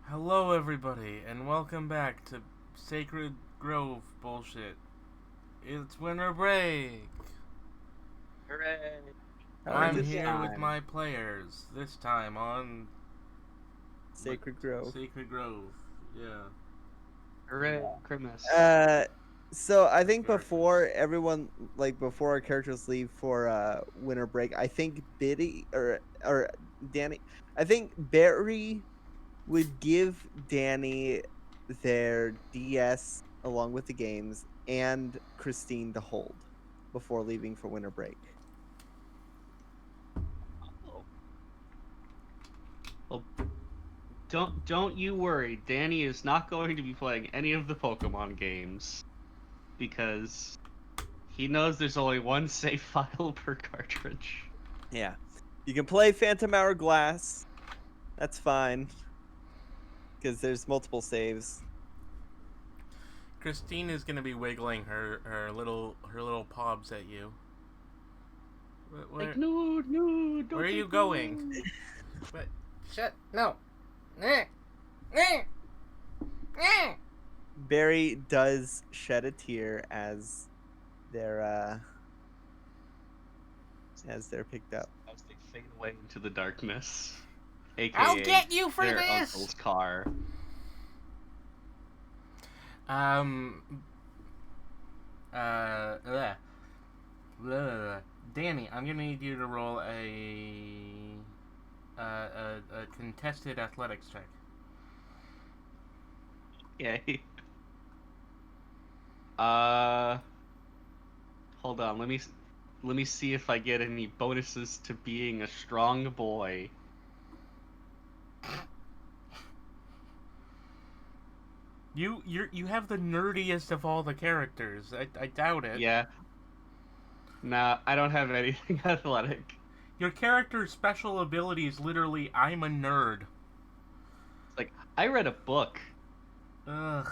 Hello, everybody, and welcome back to Sacred Grove bullshit. It's winter break. Hooray! How is I'm it This here with time. my players. This time on Sacred Grove? Sacred Grove. Yeah. Hooray, Christmas. Uh, so I think Characters. before everyone, before our characters leave for winter break, I think Biddy or Danny, I think Barry would give Danny their DS along with the games and Christine to hold before leaving for winter break. Oh. Well, don't you worry. Danny is not going to be playing any of the Pokemon games because he knows there's only one save file per cartridge. Yeah, you can play Phantom Hourglass. That's fine because there's multiple saves. Christine is gonna be wiggling her little pobs at you. Where, No, don't. where are you take going? me. What? Shut. No. Barry does shed a tear they're uh as they're picked up. As they fade away into the darkness, I'll aka get you for their this. uncle's car. Um. Bleh. Bleh. Danny, I'm gonna need you to roll a contested athletics check. Yay. Hold on. Let me see if I get any bonuses to being a strong boy. You have the nerdiest of all the characters. I doubt it. Yeah. Nah, I don't have anything athletic. Your character's special ability is literally I'm a nerd. It's like I read a book Ugh.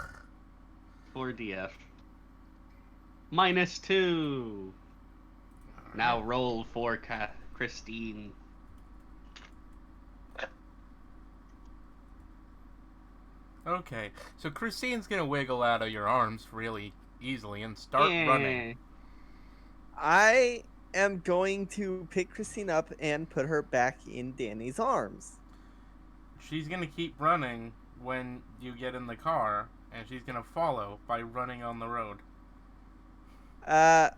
for DF. -2. Now roll for Christine. Okay, so Christine's gonna wiggle out of your arms really easily and start running. I am going to pick Christine up and put her back in Danny's arms. She's gonna keep running when you get in the car, and she's gonna follow by running on the road. Uh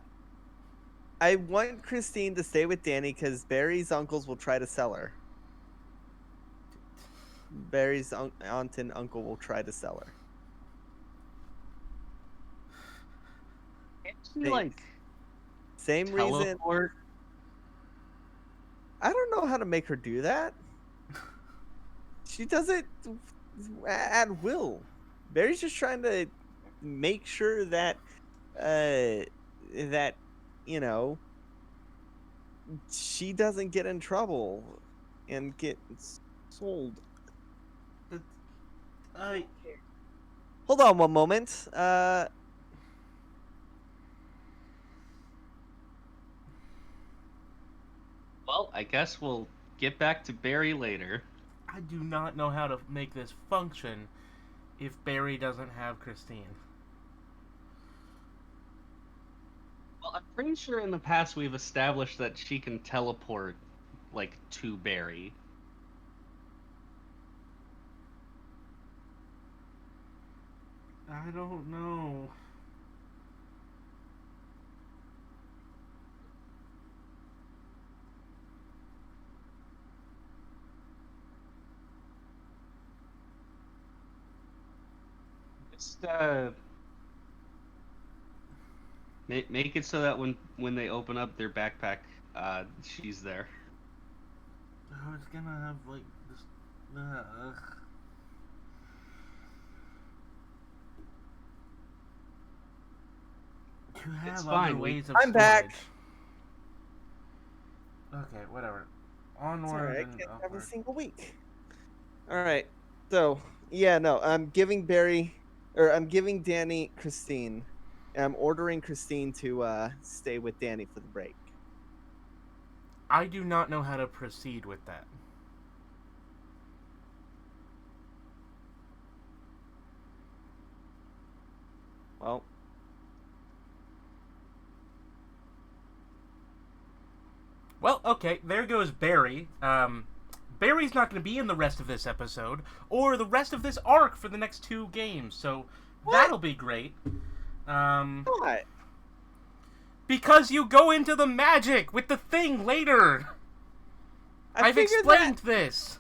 I want Christine to stay with Danny because Barry's uncles will try to sell her. Barry's aunt and uncle will try to sell her. Can't she They- like Same reason. teleport? I don't know how to make her do that. She does it at will. Barry's just trying to make sure that that you know she doesn't get in trouble and get sold. I Hold on one moment. Well, I guess we'll get back to Barry later. do not know how to make this function if Barry doesn't have Christine. Well, I'm pretty sure in the past we've established that she can teleport, like, to Barry. I don't know. Just make it so that when they open up their backpack, she's there. I was gonna have like this. You have It's other fine, ways of I'm back. storage. Okay, whatever. It's Onward alright, I and can't have a upward. single week. All right. So yeah, no, I'm giving Danny Christine. And I'm ordering Christine to stay with Danny for the break. I do not know how to proceed with that. Oh. Well, okay, there goes Barry. Barry's not going to be in the rest of this episode, or the rest of this arc for the next 2 games, so that'll be great. What? Because you go into the magic with the thing later! I've figured explained this!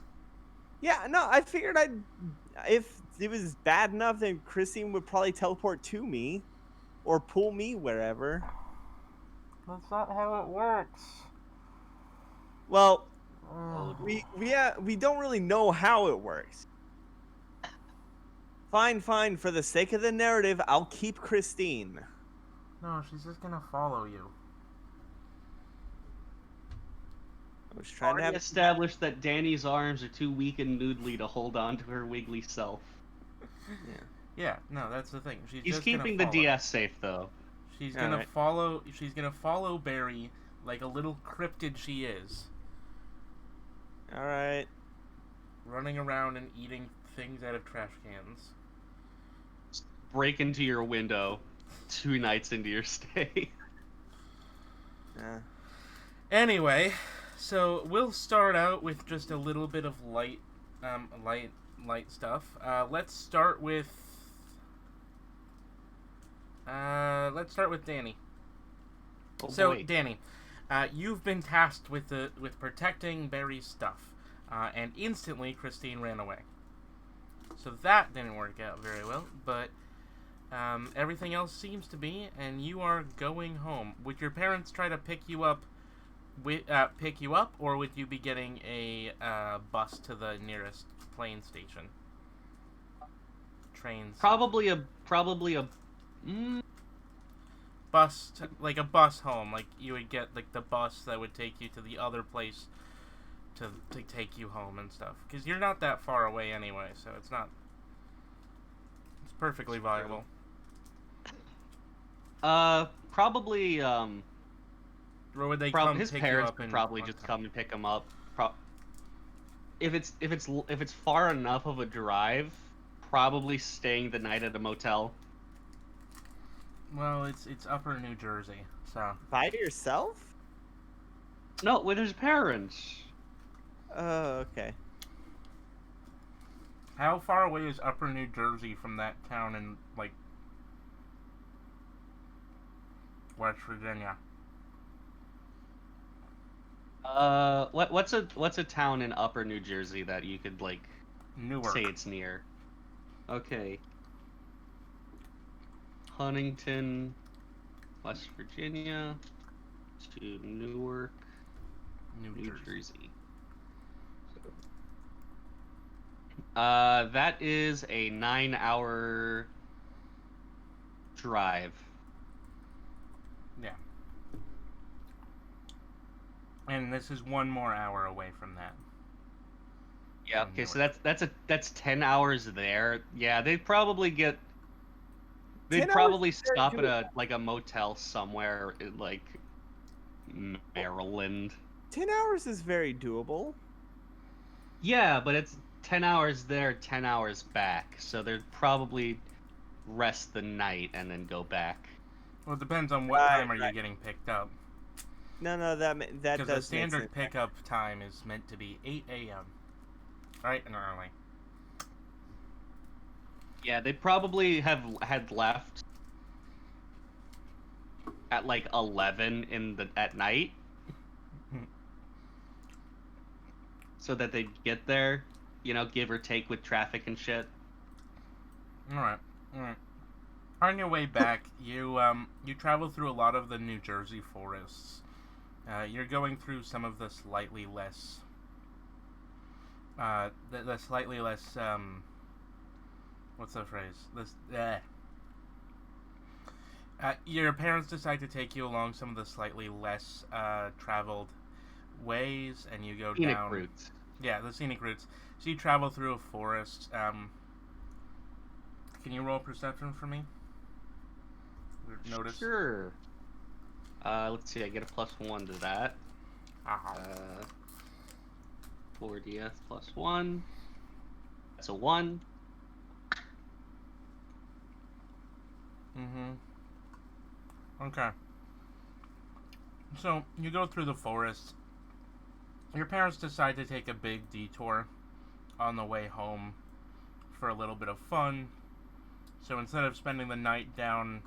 Yeah, no, I figured if it was bad enough, then Christine would probably teleport to me. Or pull me wherever. That's not how it works. Well, Oh, we don't really know how it works. Fine. For the sake of the narrative, I'll keep Christine. No, she's just gonna follow you. I was trying to have established that Danny's arms are too weak and noodly to hold on to her wiggly self. Yeah, no, that's the thing. He's just keeping the DS safe though. She's gonna Alright. follow. She's gonna follow Barry like a little cryptid she is, All right. running around and eating things out of trash cans. Break into your window 2 nights into your stay. Yeah. Anyway, so we'll start out with just a little bit of light stuff. Let's start with Danny. Oh, So, boy. Danny, you've been tasked with protecting Barry's stuff, and instantly Christine ran away. So that didn't work out very well, but everything else seems to be, and you are going home. Would your parents try to pick you up, or would you be getting a bus to the nearest train station? Probably a Bus, like a bus home. Like you would get like the bus that would take you to the other place to take you home and stuff. Because you're not that far away anyway, so it's perfectly viable. probably Or would they his pick parents you up would and probably just come and pick him up. If it's far enough of a drive, probably staying the night at a motel. Well, it's Upper New Jersey, so By yourself? No, with his parents. Oh, okay. how far away is Upper New Jersey from that town in like West Virginia? What's a town in Upper New Jersey that you could like Newark. say it's near? Okay. Huntington, West Virginia to Newark, New New Jersey. Jersey. That is a 9-hour drive. Yeah. And this is 1 more hour away from that. Yeah. From Okay, so Newark. that's 10 hours there. Yeah, they'd probably 10 hours probably is very stop at doable. a motel somewhere in like Maryland. 10 hours is very doable. Yeah, but it's 10 hours there, 10 hours back. So they'd probably rest the night and then go back. Well, it depends on what Right, time are you right. getting picked up. No, that Because the does make standard sense. pickup time is meant to be 8 a.m. Right and early. Yeah, they probably had left at like 11 at night, so that they'd get there, give or take with traffic and shit. Alright. On your way back, you travel through a lot of the New Jersey forests. You're going through some of the slightly less what's the phrase? Your parents decide to take you along some of the slightly less traveled ways, and you go Scenic down. routes. Yeah, the scenic routes. So you travel through a forest. Can you roll perception for me? Notice. Sure. Let's see. I get a +1 to that. 4ds +1. That's a 1. Mm-hmm. Okay. So, you go through the forest. Your parents decide to take a big detour on the way home for a little bit of fun. So, instead of spending the night down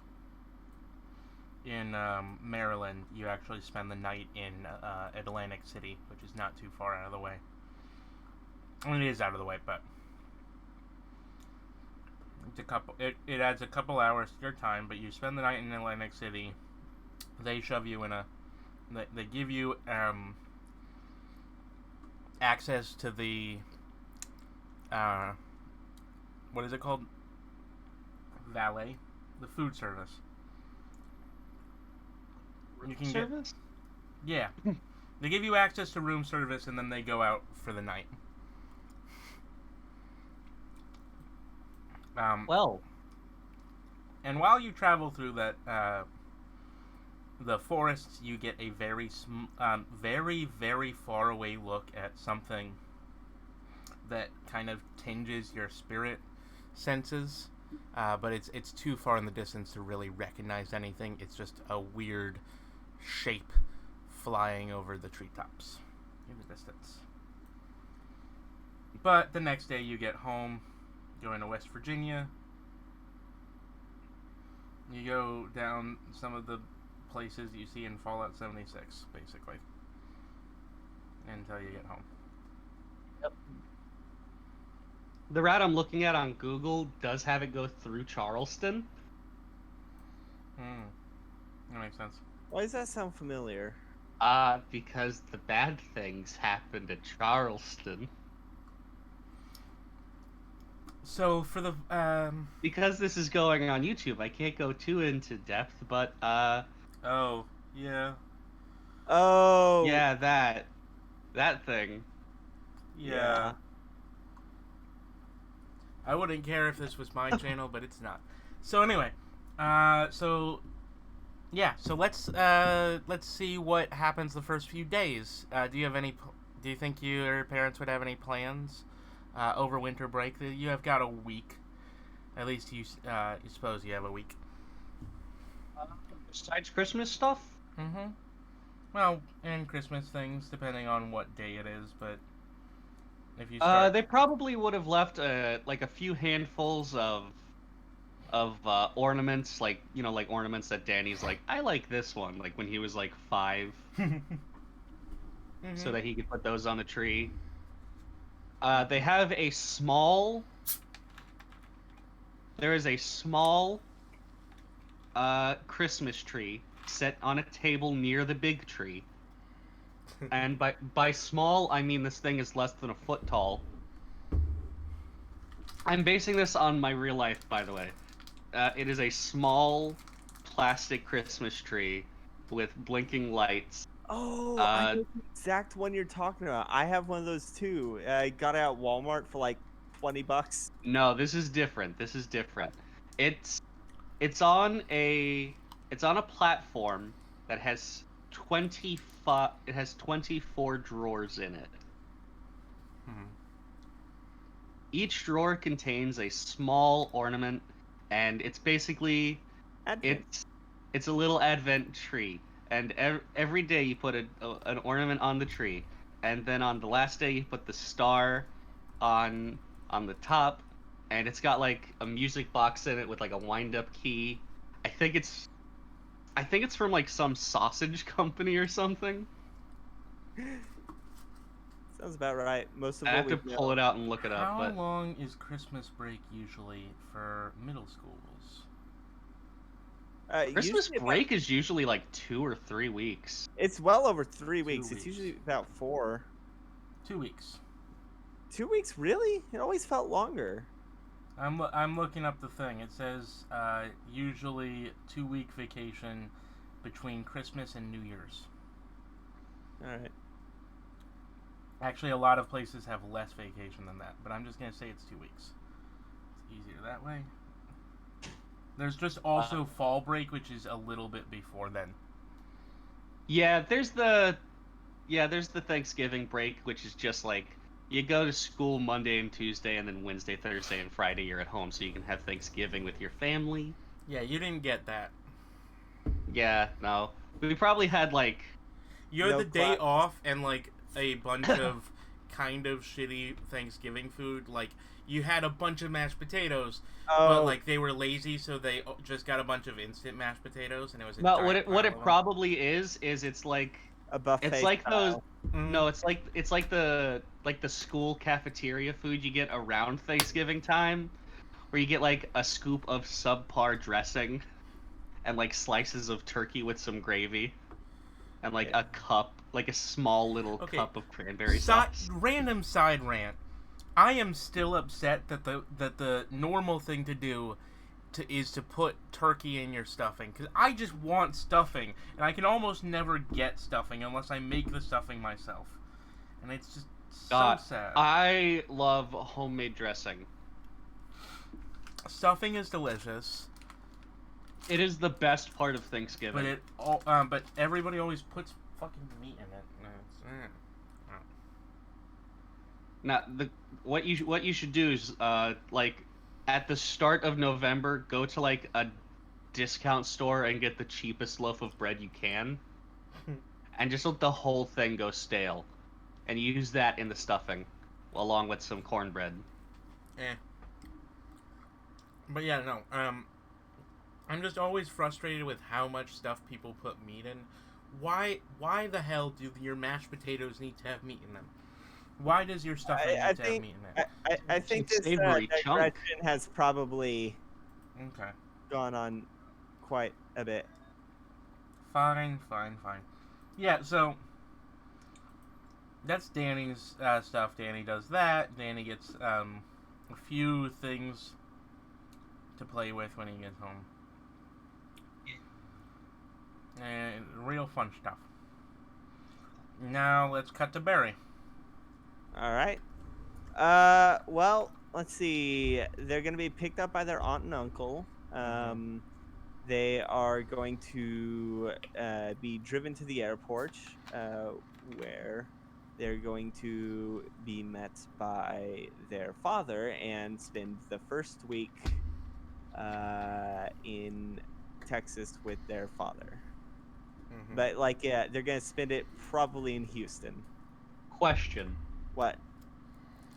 in Maryland, you actually spend the night in Atlantic City, which is not too far out of the way. I mean, it is out of the way, but it adds a couple hours to your time, but you spend the night in Atlantic City. They shove you in they give you access to the what is it called? Valet, the food service. You can Service? Yeah. They give you access to room service, and then they go out for the night. Well, and while you travel through that the forests, you get a very very far away look at something that kind of tinges your spirit senses, but it's too far in the distance to really recognize anything. It's just a weird shape flying over the treetops in the distance. But the next day you get home, going to West Virginia. You go down some of the places you see in Fallout 76, basically, until you get home. Yep. The route I'm looking at on Google does have it go through Charleston. That makes sense. Why does that sound familiar? Because the bad things happened at Charleston. So for the Because this is going on YouTube, I can't go too into depth, but oh yeah Oh, that thing. yeah. I wouldn't care if this was my channel, but it's not. So anyway, so let's see what happens the first few days. Do you think your parents would have any plans over winter break? You have got a week. At least you suppose you have a week. Besides Christmas stuff? Mm-hmm. Well, and Christmas things, depending on what day it is, but if you start... They probably would have left like a few handfuls of ornaments, like like ornaments that Danny's like, I like this one, like when he was like 5, so that he could put those on the tree. They have a small. There is a small Christmas tree set on a table near the big tree. And by small, I mean this thing is less than a foot tall. I'm basing this on my real life, by the way. It is a small plastic Christmas tree with blinking lights. Oh, I know the exact one you're talking about. I have one of those too. I got it at Walmart for like $20. No, this is different. This is different. It's on a platform that has 24 drawers in it. Each drawer contains a small ornament, and it's basically Advent. it's a little Advent tree. And every day you put an ornament on the tree, and then on the last day you put the star on the top, and it's got like a music box in it with like a wind-up key. I think it's from like some sausage company or something. Sounds about right. Most of I what have to we pull it out and look it up. How But long is Christmas break usually for middle schools? Christmas break is usually like 2 or 3 weeks. It's well over 3 weeks. 2 It's weeks. usually about 4. 2 weeks. 2 weeks, really? It always felt longer. I'm looking up the thing. It says usually 2-week vacation between Christmas and New Year's. All right. Actually, a lot of places have less vacation than that, but I'm just gonna say it's 2 weeks. It's easier that way. There's just also fall break, which is a little bit before then. Yeah, there's the Thanksgiving break, which is just like you go to school Monday and Tuesday, and then Wednesday, Thursday, and Friday you're at home, so you can have Thanksgiving with your family. Yeah, you didn't get that. Yeah, no. We probably had like You had No the day clap. off and like a bunch of kind of shitty Thanksgiving food. Like you had a bunch of mashed potatoes, but Oh, like they were lazy, so they just got a bunch of instant mashed potatoes, and it was a no. giant What pile it of them. probably is a it's buffet like those. style. Mm. No, it's like the school cafeteria food you get around Thanksgiving time, where you get like a scoop of subpar dressing and like slices of turkey with some gravy and like Yeah. a cup, like a small little Okay, cup of cranberry sauce. random side rant. I am still upset that the normal thing to do is to put turkey in your stuffing, because I just want stuffing, and I can almost never get stuffing unless I make the stuffing myself, and it's just so God, sad. I love homemade dressing. Stuffing is delicious, It is the best part of but Thanksgiving. but everybody always puts fucking meat in it. And Now, what you should do is like at the start of November, go to like a discount store and get the cheapest loaf of bread you can, and just let the whole thing go stale, and use that in the stuffing, along with some cornbread. eh. But yeah, no. I'm just always frustrated with how much stuff people put meat in. Why the hell do your mashed potatoes need to have meat in them? Why does your stuffing I need to have think meat in it? I think It's a this savory chunk. digression has probably Okay. gone on quite a bit. Fine. Yeah, so that's Danny's stuff. Danny does that. Danny gets a few things to play with when he gets home. And real fun stuff. Now let's cut to Barry. All right. Well, let's see. They're going to be picked up by their aunt and uncle. They are going to be driven to the airport, where they're going to be met by their father and spend the first week in Texas with their father. But like, yeah, they're going to spend it probably in Houston. Question: What?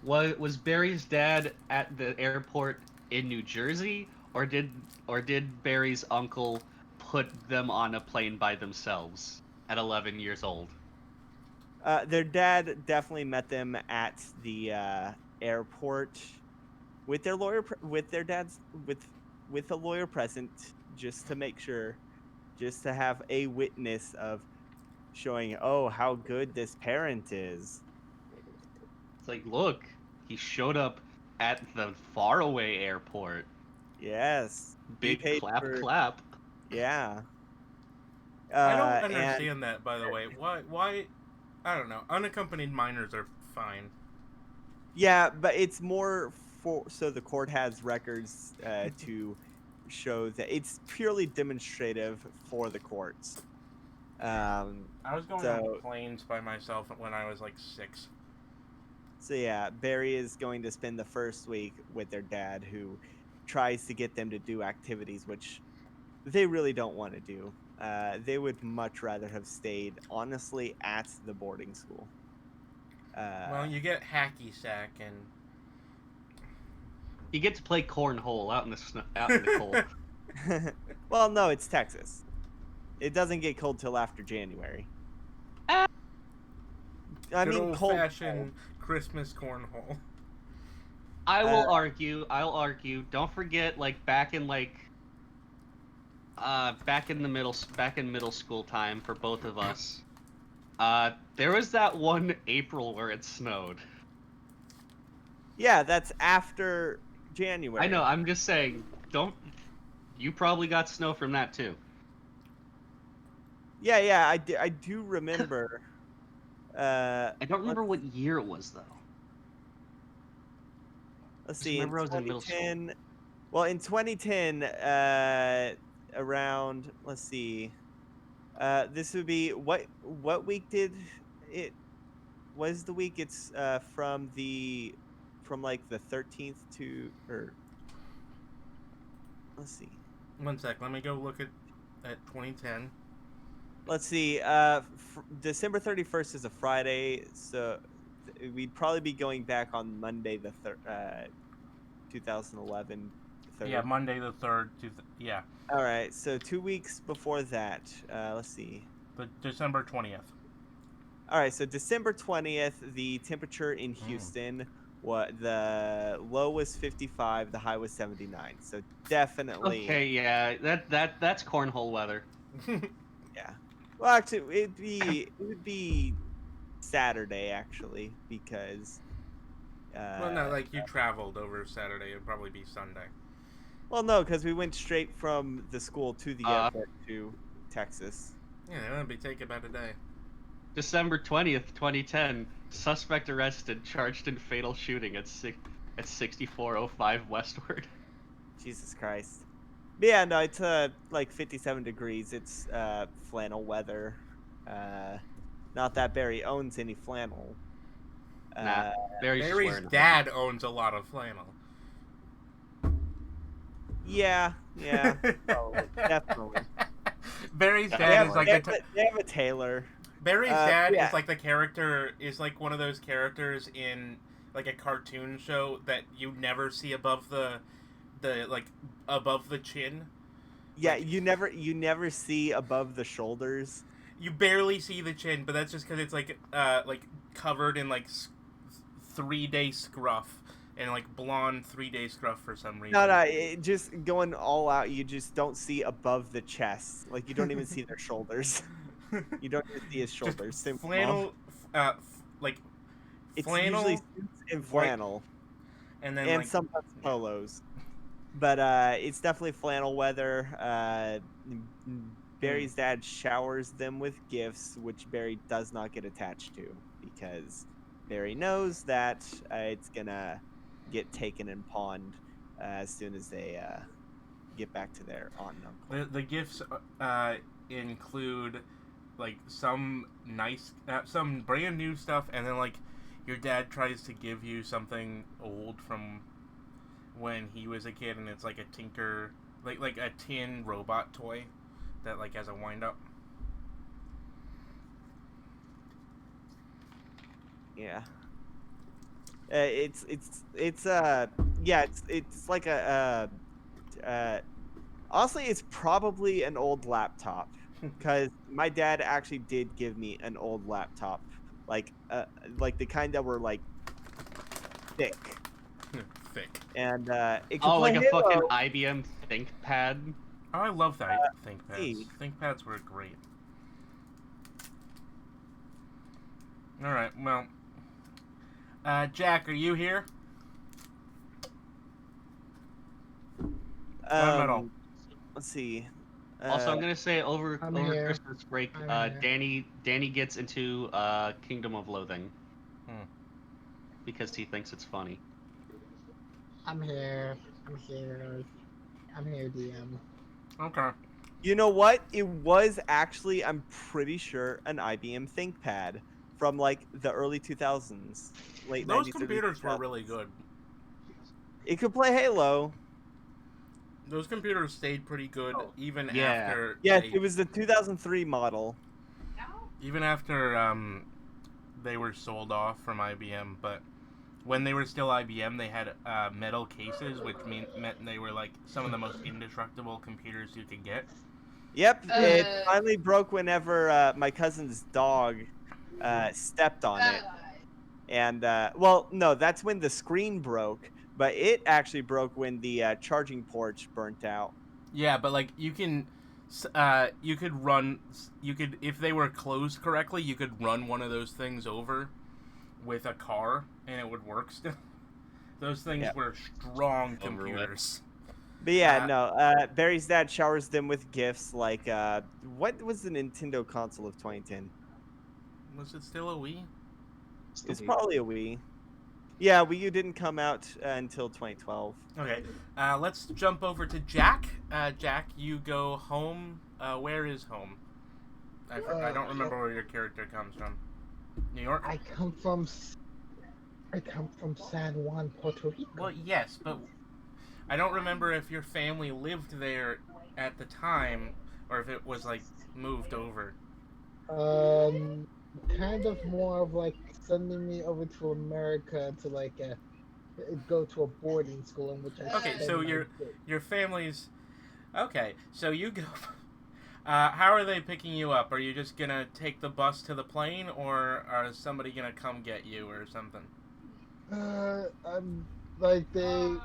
Was Barry's dad at the airport in New Jersey, or did Barry's uncle put them on a plane by themselves at 11 years old? Their dad definitely met them at the airport with their lawyer, with their dad's, with a lawyer present, just to make sure, just to have a witness of showing, oh, how good this parent is. It's like, look, he showed up at the faraway airport. Yes, he Big paid clap, for. clap. Yeah. I don't And understand that, by the way. Why? I don't know. Unaccompanied minors are fine. yeah, but it's more for so the court has records to show that it's purely demonstrative for the courts. I was going on So planes by myself when I was like 6. so yeah, Barry is going to spend the first week with their dad, who tries to get them to do activities which they really don't want to do. They would much rather have stayed, honestly, at the boarding school. Well, you get hacky sack and You get to play cornhole out in the out in the cold. well, no, it's Texas. It doesn't get cold till after January. Ah. I good mean, old cold. fashioned Christmas cornhole. I'll argue. Don't forget, like back in middle school time for both of us. There was that one April where it snowed. Yeah, that's after January. I know. I'm just saying. Don't. You probably got snow from that too. Yeah, I do remember. I don't remember what year it was though. Let's Just see. In remember I was in middle school. 2010, well, in 2010, around, let's see, this would be what week did it? Was the week? It's from like the 13th to, or let's see. 1 sec. Let me go look at 2010. Let's see. December 31st is a Friday, so we'd probably be going back on Monday 2011. Yeah, Monday the 3rd. Yeah, All right, so 2 weeks before that. Let's see. the December 20th. All right, so December 20th, the temperature in Houston, the low was 55, the high was 79. So definitely, Okay, yeah, that's cornhole weather. yeah. Well, actually, it would be Saturday actually because. Well, no, like you traveled over Saturday. It'd probably be Sunday. Well, no, because we went straight from the school to the airport to Texas. Yeah, it would be take about a day. December 20th, 2010. Suspect arrested, charged in fatal shooting at 6405 westward. Jesus Christ. But yeah, no, it's like 57 degrees. It's flannel weather. Not that Barry owns any flannel. Nah, Barry's Barry's swearing. dad owns a lot of flannel. Yeah, probably, definitely. Barry's They dad is like They have a tailor. Barry's dad yeah. is like the character is like one of those characters in like a cartoon show that you never see above the like above the chin. Yeah, you never see above the shoulders. You barely see the chin, but that's just because it's like covered in like 3-day scruff and like blonde 3-day scruff for some reason. No, it just going all out. You just don't see above the chest. Like you don't even see their shoulders. You don't even see his shoulders. Just flannel, like it's flannel, usually suits and flannel, and then and like, sometimes polos. But it's definitely flannel weather. Barry's dad showers them with gifts, which Barry does not get attached to because Barry knows that it's gonna get taken and pawned as soon as they get back to their aunt and uncle. the gifts include like some nice, some brand new stuff, and then like your dad tries to give you something old from when he was a kid, and it's like a tinker, like a tin robot toy that like has a wind up. Yeah. It's like honestly it's probably an old laptop because my dad actually did give me an old laptop like the kind that were like thick and it could like play a Halo. fucking IBM ThinkPad. Oh, I love that ThinkPads. hey. ThinkPads were great. All right, well, Jack, are you here? Let's see. Also, I'm gonna say over here. Christmas break, I'm here. Danny gets into Kingdom of Loathing Hmm. because he thinks it's funny. I'm here, DM. Okay. You know what? It was actually, I'm pretty sure, an IBM ThinkPad from like the early 2000s, late 90s. Those computers were really good. It could play Halo. Those computers stayed pretty good even Yeah. after. Yeah, they, it was the 2003 model. even after they were sold off from IBM, but when they were still IBM, they had metal cases, which meant they were like some of the most indestructible computers you could get. Yep, it finally broke whenever my cousin's dog stepped on it. And, well, no, that's when the screen broke, but it actually broke when the charging ports burnt out. Yeah, but like you could if they were closed correctly, you could run one of those things over with a car and it would work still. Those things were strong computers. But yeah, Barry's dad showers them with gifts like what was the Nintendo console of 2010? Was it still a Wii? It's probably a Wii. Yeah, Wii U didn't come out until 2012. Okay, let's jump over to Jack. Jack, you go home. Where is home? I don't remember where your character comes from. New York? I come from San Juan, Puerto Rico. Well, yes, but I don't remember if your family lived there at the time, or if it was like moved over. Kind of more of like sending me over to America to like go to a boarding school in which I Okay, spend so my day. your family's okay. So you go. How are they picking you up? Are you just gonna take the bus to the plane, or are somebody gonna come get you or something? I'm like they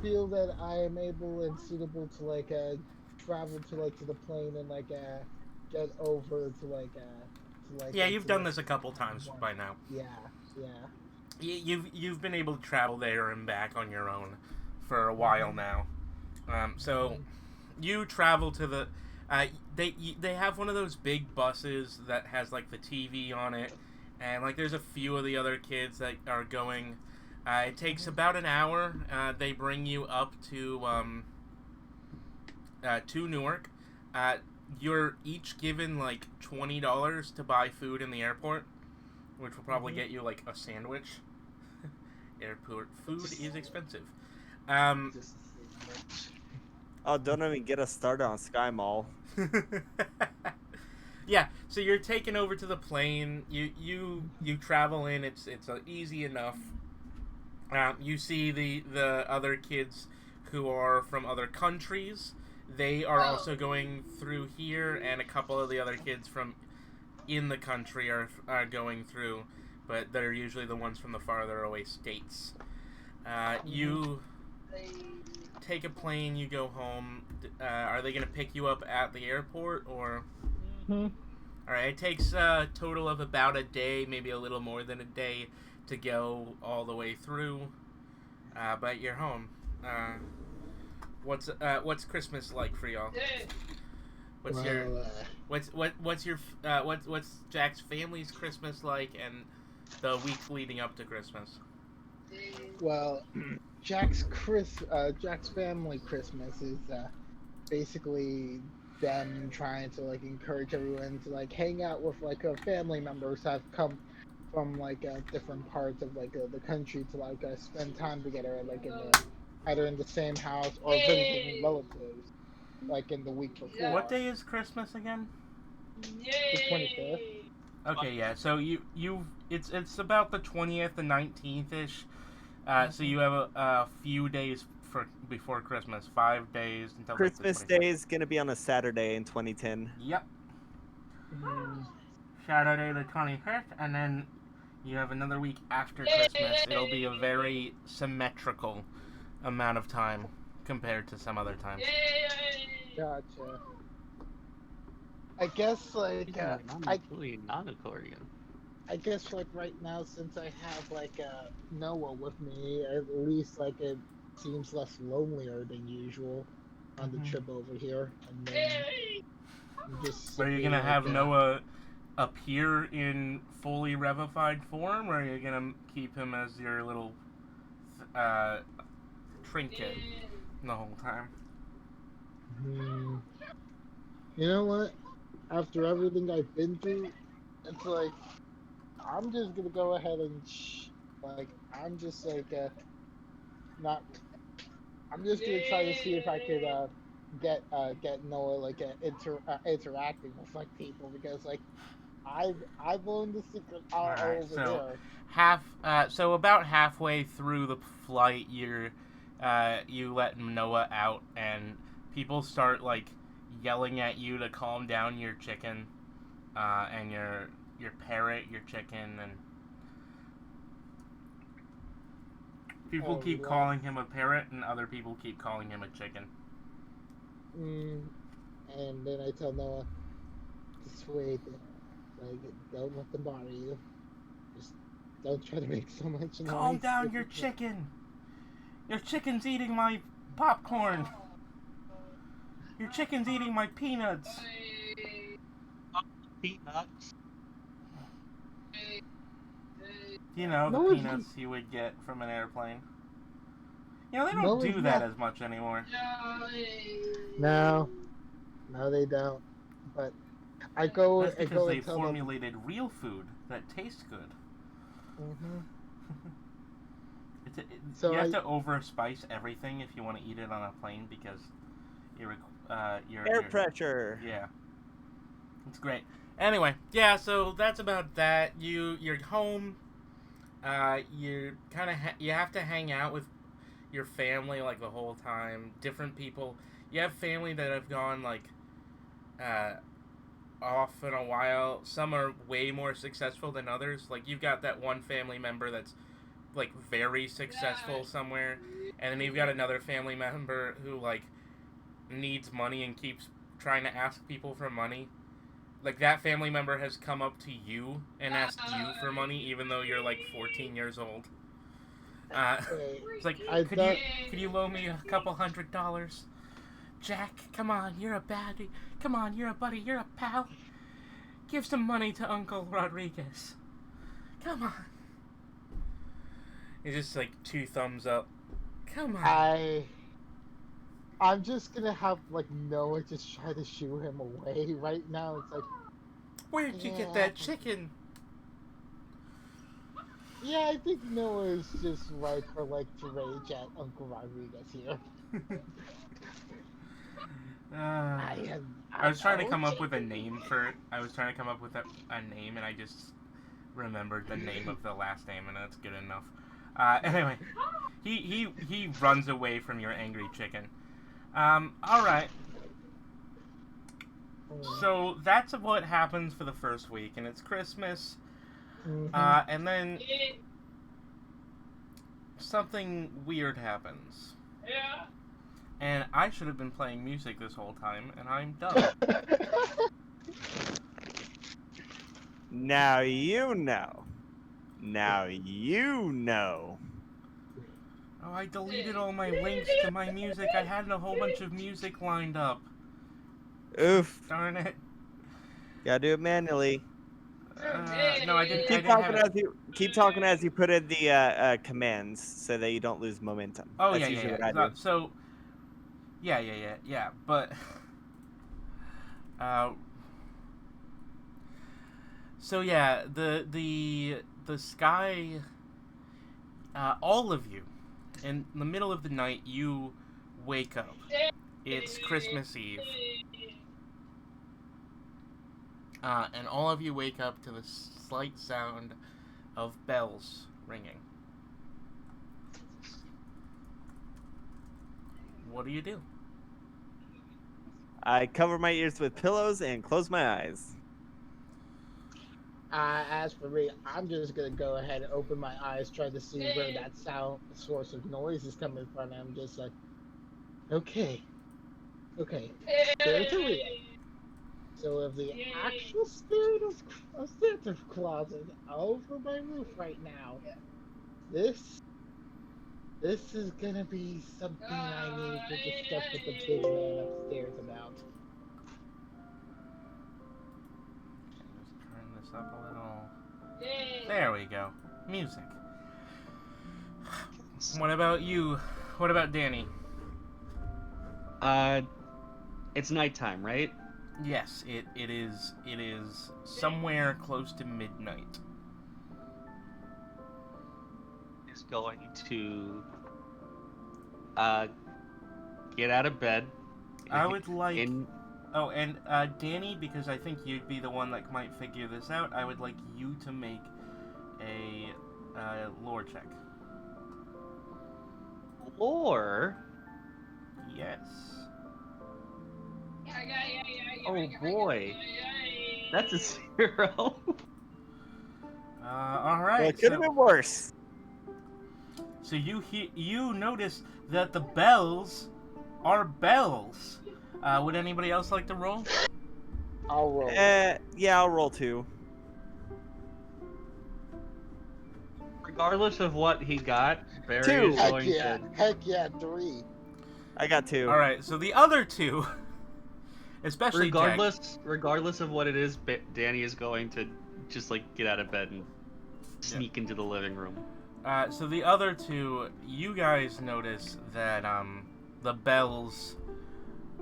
feel that I am able and suitable to like travel to like to the plane and like get over to like Yeah, you've into done like this a couple times by now. yeah yeah. You've been able to travel there and back on your own for a while now. So you travel to the. They have one of those big buses that has like the TV on it, and like there's a few of the other kids that are going. It takes about an hour. They bring you up to Newark. You're each given like $20 to buy food in the airport, which will probably get you like a sandwich. Airport food is expensive. Um, Oh, don't even get us started on Sky Mall. yeah, so you're taken over to the plane. You travel in. It's easy enough. You see the other kids who are from other countries. They are also going through here, and a couple of the other kids from in the country are going through, but they're usually the ones from the farther away states. You take a plane, you go home. Are they going to pick you up at the airport, or? Mhm. All right, it takes a total of about a day, maybe a little more than a day, to go all the way through. But you're home. What's Christmas like for y'all? What's your Well, what's Jack's family's Christmas like, and the week leading up to Christmas? well, Jack's family Christmas is basically them trying to like encourage everyone to like hang out with like family members that have come from like different parts of like the country to like spend time together like either in the same house or visiting relatives like in the week before. What day is Christmas again? The 25th. Okay, yeah. So it's about the 20th and 19th ish. So you have a few days before Christmas, 5 days until Christmas like the 25th. Day is gonna be on a Saturday in 2010. Yep. Mm, Saturday the 25th, and then you have another week after Christmas. It'll be a very symmetrical amount of time compared to some other times. gotcha. I guess like non-accordion. I guess like right now since I have like Noah with me, at least like it seems less lonelier than usual on the trip over here. And then I'm just Are you gonna have Noah appear in fully revified form, or are you gonna keep him as your little trinket the whole time? You know what? After everything I've been through, it's like I'm just gonna go ahead and like I'm just like not. I'm just gonna try to see if I could get Noah like interacting with like people because like I've learned the secret all Alright, over so so about halfway through the flight, you let Noah out, and people start like yelling at you to calm down your chicken, and your parrot, your chicken, and people keep calling him a parrot, and other people keep calling him a chicken. And then I tell Noah, just wait, like don't let them bother you. Just don't try to make so much noise. Calm down your chicken. Your chicken's eating my popcorn. Your chicken's eating my peanuts. Peanuts. You know, the peanuts you would get from an airplane. You know, they don't do that as much anymore. No, they don't. But I go. That's because I go they and tell formulated real food that tastes good. them. You have to overspice everything if you want to eat it on a plane, because Air pressure. Yeah, it's great. Anyway, yeah, so that's about that. You're home. You kind of you have to hang out with your family like the whole time. Different people. You have family that have gone like off in a while. Some are way more successful than others. Like you've got that one family member that's like very successful somewhere, and then you've got another family member who like needs money and keeps trying to ask people for money. Like that family member has come up to you and asked you for money, even though you're like 14 years old. It's like, could you loan me a couple $100? Jack, come on, you're a baddie. Come on, you're a buddy, you're a pal. Give some money to Uncle Rodriguez. Come on. It's just like 2 thumbs up. Come on. I'm just gonna have like Noah just try to shoo him away right now. It's like, where'd you get that chicken? Yeah, I think Noah is just right for like to rage at Uncle Rodriguez here. I was trying to come up with a name for it. I was trying to come up with a name, and I just remembered the name of the last name, and that's good enough. Anyway, he runs away from your angry chicken. All right. So that's what happens for the first week, and it's Christmas. And then something weird happens. Yeah. And I should have been playing music this whole time, and I'm dumb. Now you know. Now you know. Oh, I deleted all my links to my music. I had a whole bunch of music lined up. Oof. Darn it. Gotta do it manually. No, I didn't. Keep talking as you put in the commands, so that you don't lose momentum. Oh, That's yeah, usually yeah. what I do. So, yeah. But, so yeah, the sky. All of you, in the middle of the night, you wake up. It's Christmas Eve. And all of you wake up to the slight sound of bells ringing. What do you do? I cover my ears with pillows and close my eyes. As for me, I'm just gonna go ahead and open my eyes, try to see where that source of noise is coming from. And I'm just like, okay, spirit of real. So if the actual spirit of Santa Claus is over my roof right now, this is gonna be something I need to discuss with the big man upstairs about. Just turn this up a little. There we go. Music. What about you? What about Danny? It's nighttime, right? Yes, it is somewhere close to midnight. Is going to get out of bed. I would like Oh, and Danny, because I think you'd be the one that might figure this out, I would like you to make a lore check. Lore? Yes. Oh boy. That's a 0. Alright. Well, it could have been worse. So you notice that the bells are bells. Would anybody else like to roll? I'll roll. Yeah, I'll roll 2. Regardless of what he got, Barry 2. is going to... Heck yeah, 3. I got 2. Alright, so the other 2, especially regardless of what it is, Danny is going to just like get out of bed and sneak into the living room. So the other 2, you guys notice that the bells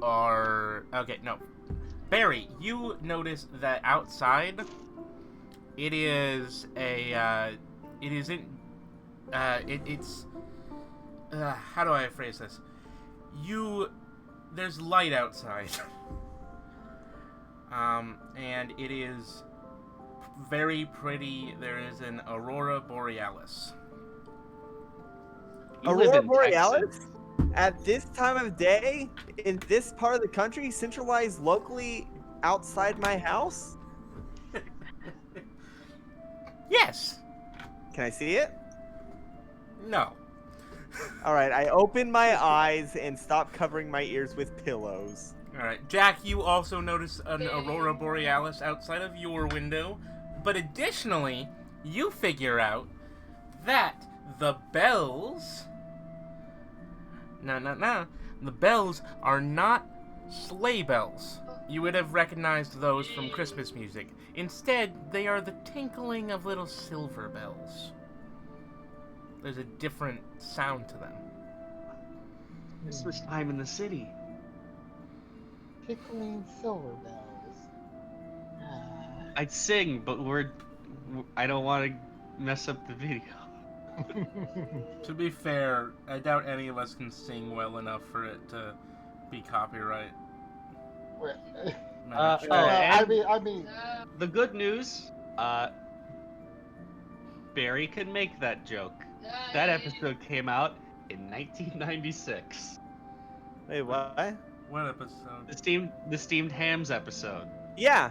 are okay. No, Barry, you notice that outside it is a it isn't it's how do I phrase this? You there's light outside. And it is very pretty. There is an aurora borealis. You live Aurora in borealis? Texas. At this time of day, in this part of the country, centralized locally outside my house? Yes. Can I see it? No. All right, I open my eyes and stop covering my ears with pillows. All right, Jack. You also notice an aurora borealis outside of your window, but additionally, you figure out that the bells. No. The bells are not sleigh bells. You would have recognized those from Christmas music. Instead, they are the tinkling of little silver bells. There's a different sound to them. Christmas time in the city. Tickling silver bells. Ah. I'd sing, but I don't want to mess up the video. To be fair, I doubt any of us can sing well enough for it to be copyright. Well, managed. I mean, The good news, Barry can make that joke. That episode came out in 1996. Wait, what? What episode? The steamed hams episode. Yeah,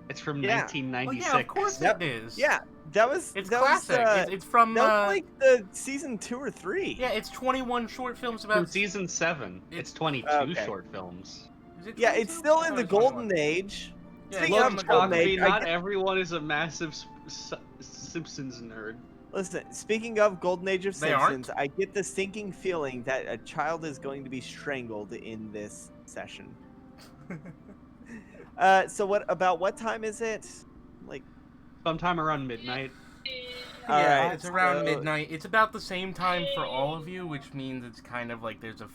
It's from Yeah. 1996. Oh yeah, of course Yep. it is. yeah, that was It's that classic. Was, it's from that was like the season 2 or 3. yeah, it's 21 short films From about. season 7. It's 22 Okay. short films. Is it Yeah, 22? it's still in Oh, the it's 21. golden age. Yeah, Speaking it's of in the golden golden age, Not everyone is a massive Simpsons nerd. Listen, speaking of golden age of They Simpsons, aren't? I get the sinking feeling that a child is going to be strangled in this session. So what time is it? Like, Sometime around midnight. all Yeah, right, it's around so- midnight. It's about the same time for all of you, which means it's kind of like there's a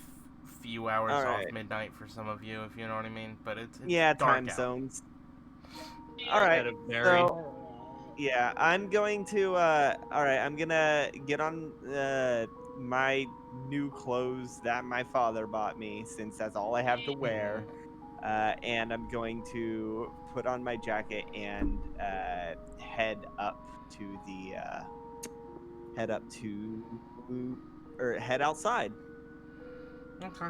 few hours All off right. midnight for some of you, if you know what I mean. But it's yeah, dark time out. zones. All right, Instead of Barry. so yeah, I'm going to. All right, I'm gonna get on my new clothes that my father bought me, since that's all I have to wear. And I'm going to put on my jacket and head head outside. Okay.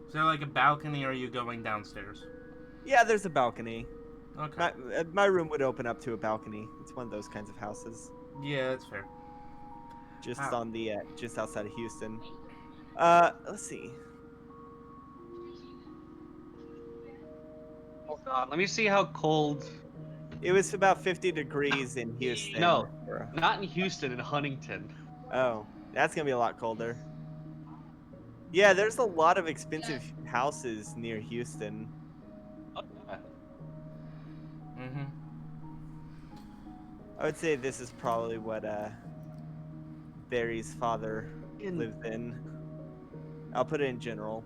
Is there like a balcony, or are you going downstairs? Yeah, there's a balcony. Okay. My room would open up to a balcony. It's one of those kinds of houses, Yeah, that's fair. just Ah. on the just outside of Houston. Let's see. Oh god, let me see how cold. It was about 50 degrees in Houston. No. Not in Houston, in Huntington. Oh, that's gonna be a lot colder. Yeah, there's a lot of expensive houses near Houston. Mm-hmm. I would say this is probably what Barry's father In- lives in. I'll put it in general.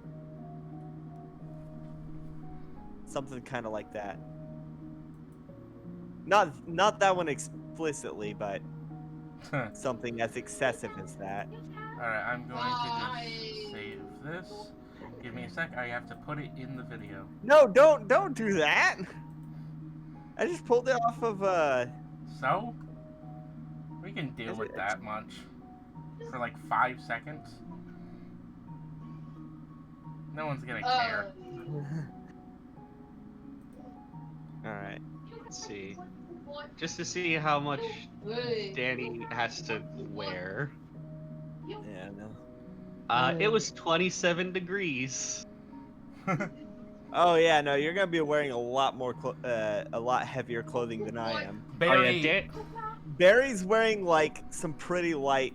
Something kind of like that. Not that one explicitly, but something as excessive as that. Alright, I'm going to just save this. Give me a sec. I have to put it in the video. No, don't do that. I just pulled it off of So? We can deal with that much. For like 5 seconds. No one's gonna care. All right. Let's see. Just to see how much Danny has to wear. Yeah, no. It was 27 degrees. Oh yeah, no, you're gonna be wearing a lot more, a lot heavier clothing than I am. Barry, Oh, yeah, Barry's wearing like some pretty light,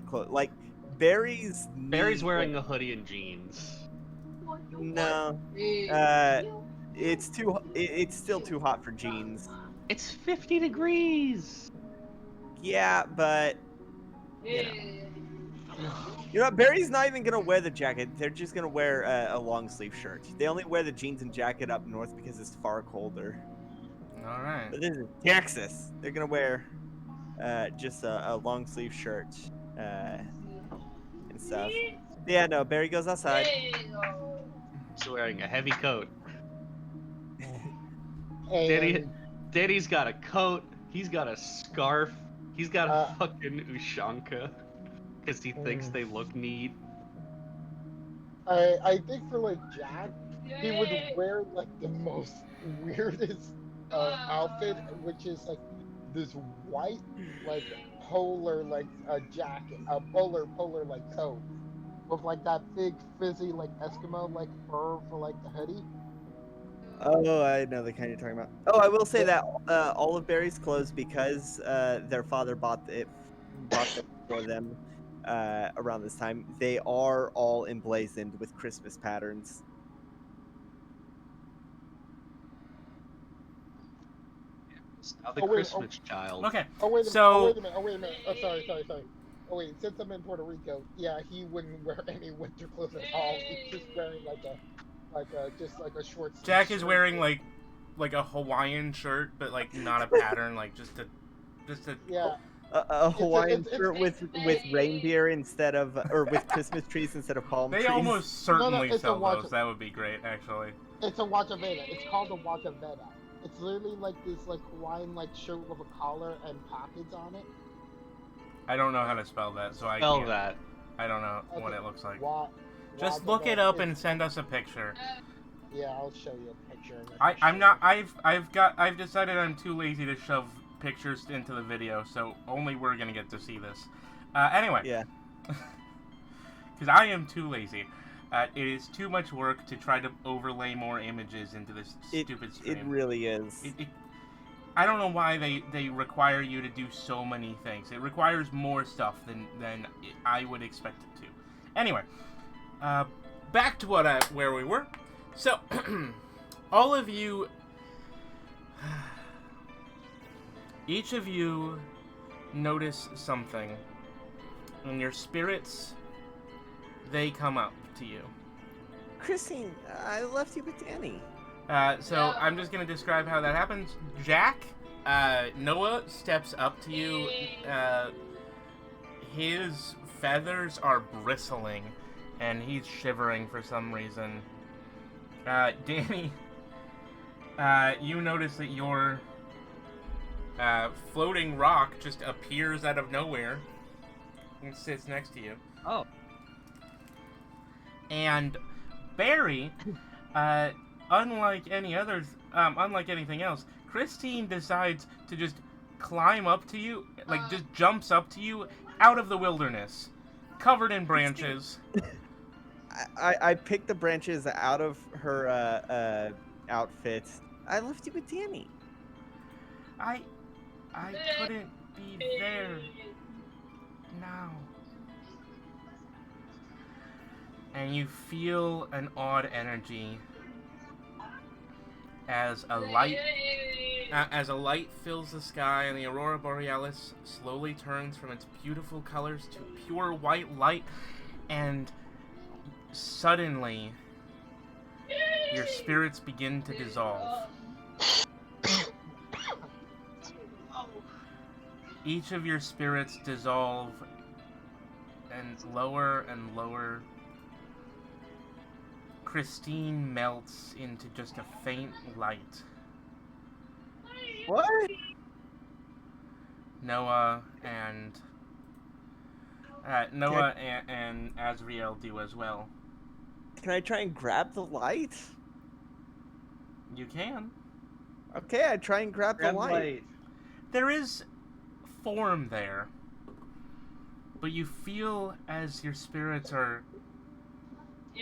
clothes. Like Barry's. Barry's wearing a hoodie and jeans. No. It's too. It's still too hot for jeans. It's 50 degrees. Yeah, but you know what? Barry's not even gonna wear the jacket. They're just gonna wear a long sleeve shirt. They only wear the jeans and jacket up north because it's far colder. Alright. But this is Texas. They're gonna wear just a long sleeve shirt and stuff. Yeah, no, Barry goes outside. He's wearing a heavy coat. And Danny's got a coat. He's got a scarf. He's got a Uh, fucking ushanka because he thinks they look neat. I think for like Jack, he would wear like the most weirdest outfit, which is like this white like polar like jacket, a polar like coat with like that big fizzy like Eskimo like fur for like the hoodie. Oh, I know the kind you're talking about. Oh, I will say But that all of Barry's clothes, because their father bought them for them around this time, they are all emblazoned with Christmas patterns. Now the oh wait, Christmas child. Okay, oh wait a minute, so oh wait a minute, oh wait a minute. Oh sorry. Oh wait, since I'm in Puerto Rico, yeah, he wouldn't wear any winter clothes at all. He's just wearing like a just like a short sleeve Jack is shirt. wearing like a Hawaiian shirt, but like not a pattern, like just a Yeah, A Hawaiian it's- shirt with reindeer instead of, or with Christmas trees instead of palm They trees. almost certainly it's a sell watch- those. That would be great, actually. it's a Wajaveda. It's called a Wajaveda. It's literally like this like Hawaiian like shirt with a collar and pockets on it. I don't know how to spell that, so I Spell can't. that. I don't know what Okay, it looks like. Just Wajaveda. look it up and It's- send us a picture. Yeah, I'll show you a picture. and then I'm show not. you. I've decided I'm too lazy to shove pictures into the video, so only we're gonna get to see this. Anyway. Yeah. Because I am too lazy. It is too much work to try to overlay more images into this stupid stream. It really is. I don't know why they require you to do so many things. It requires more stuff than I would expect it to. Anyway, back to where we were. So, all of you, each of you notice something, and your spirits, they come up to you. Christine, I left you with Danny. So I'm just going to describe how that happens. Jack, Noah steps up to you. His feathers are bristling, and he's shivering for some reason. Danny, you notice that your floating rock just appears out of nowhere and sits next to you. Oh. And Barry, unlike anything else, Christine decides to just climb up to you, like just jumps up to you out of the wilderness, covered in branches. I picked the branches out of her outfit. I left you with Danny. I couldn't be there now. And you feel an odd energy as a light fills the sky, and the aurora borealis slowly turns from its beautiful colors to pure white light, and suddenly your spirits begin to dissolve. Each of your spirits dissolve and lower. Christine melts into just a faint light. What? Noah and Azriel do as well. Can I try and grab the light? You can. Okay, I try and grab the light. There is form there, but you feel as your spirits are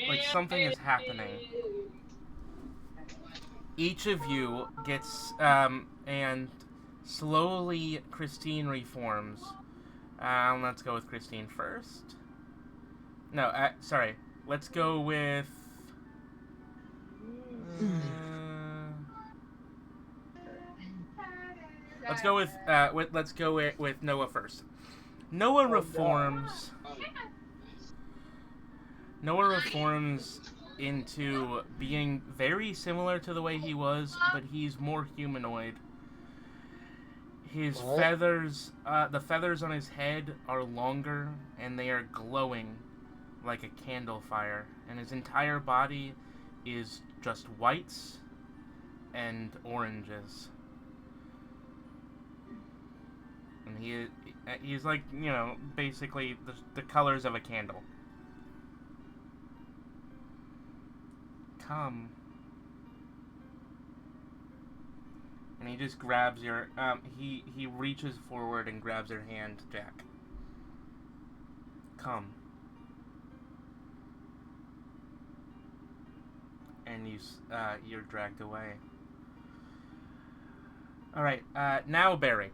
like something is happening. Each of you gets and slowly Christine reforms. Let's go with Christine first. No, sorry. Let's go with let's go with Noah first. Noah reforms. Noah reforms into being very similar to the way he was, but he's more humanoid. His feathers, the feathers on his head are longer, and they are glowing like a candle fire, and his entire body is just whites and oranges. And he's like, basically the colors of a candle. Come. And he just grabs your, he reaches forward and grabs your hand, Jack. Come. And you're dragged away. Alright, now Barry.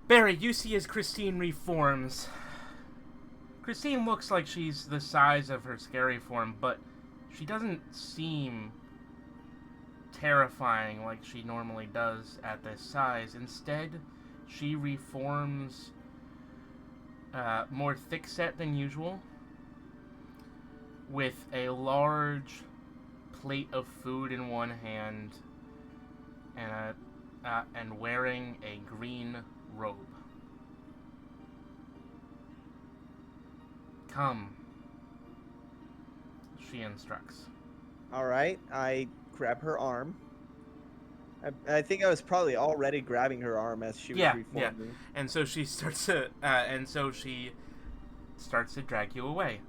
Barry, you see as Christine reforms. Christine looks like she's the size of her scary form, but she doesn't seem terrifying like she normally does at this size. Instead, she reforms more thick-set than usual, with a large plate of food in one hand and wearing a green robe. Come, she instructs. All right, I grab her arm. I think I was probably already grabbing her arm as she was reforming. And so she starts to drag you away.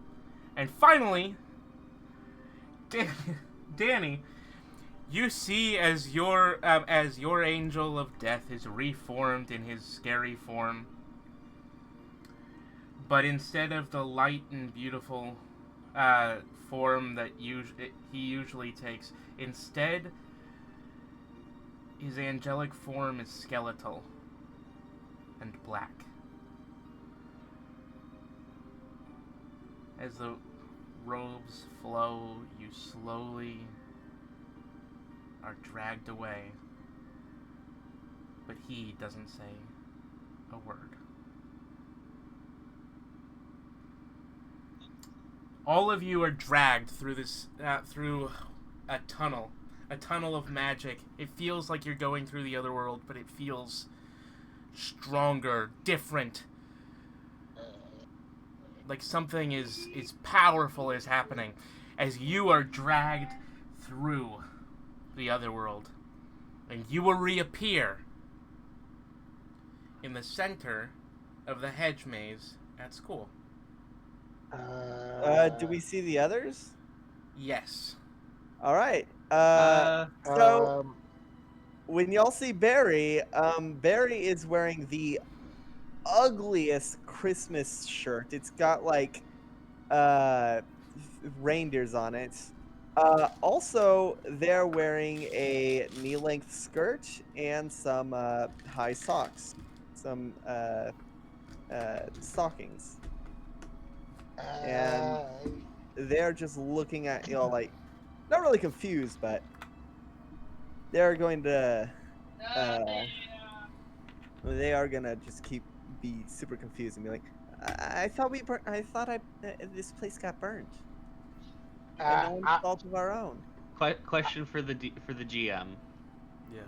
And finally, Danny, you see as your angel of death is reformed in his scary form, but instead of the light and beautiful form that he usually takes, instead his angelic form is skeletal and black. As the robes flow, you slowly are dragged away, but he doesn't say a word. All of you are dragged through this, through a tunnel of magic. It feels like you're going through the other world, but it feels stronger, different. Like something is powerful is happening as you are dragged through the other world. And you will reappear in the center of the hedge maze at school. Do we see the others? Yes. All right. So when y'all see Barry, Barry is wearing the ugliest Christmas shirt. It's got like reindeers on it. Also, they're wearing a knee-length skirt and some high socks, some stockings, and they're just looking at like not really confused, but they're going to they are gonna just be super confused and be like, I thought this place got burned. And no one's fault of our own. Question for the GM. Yeah.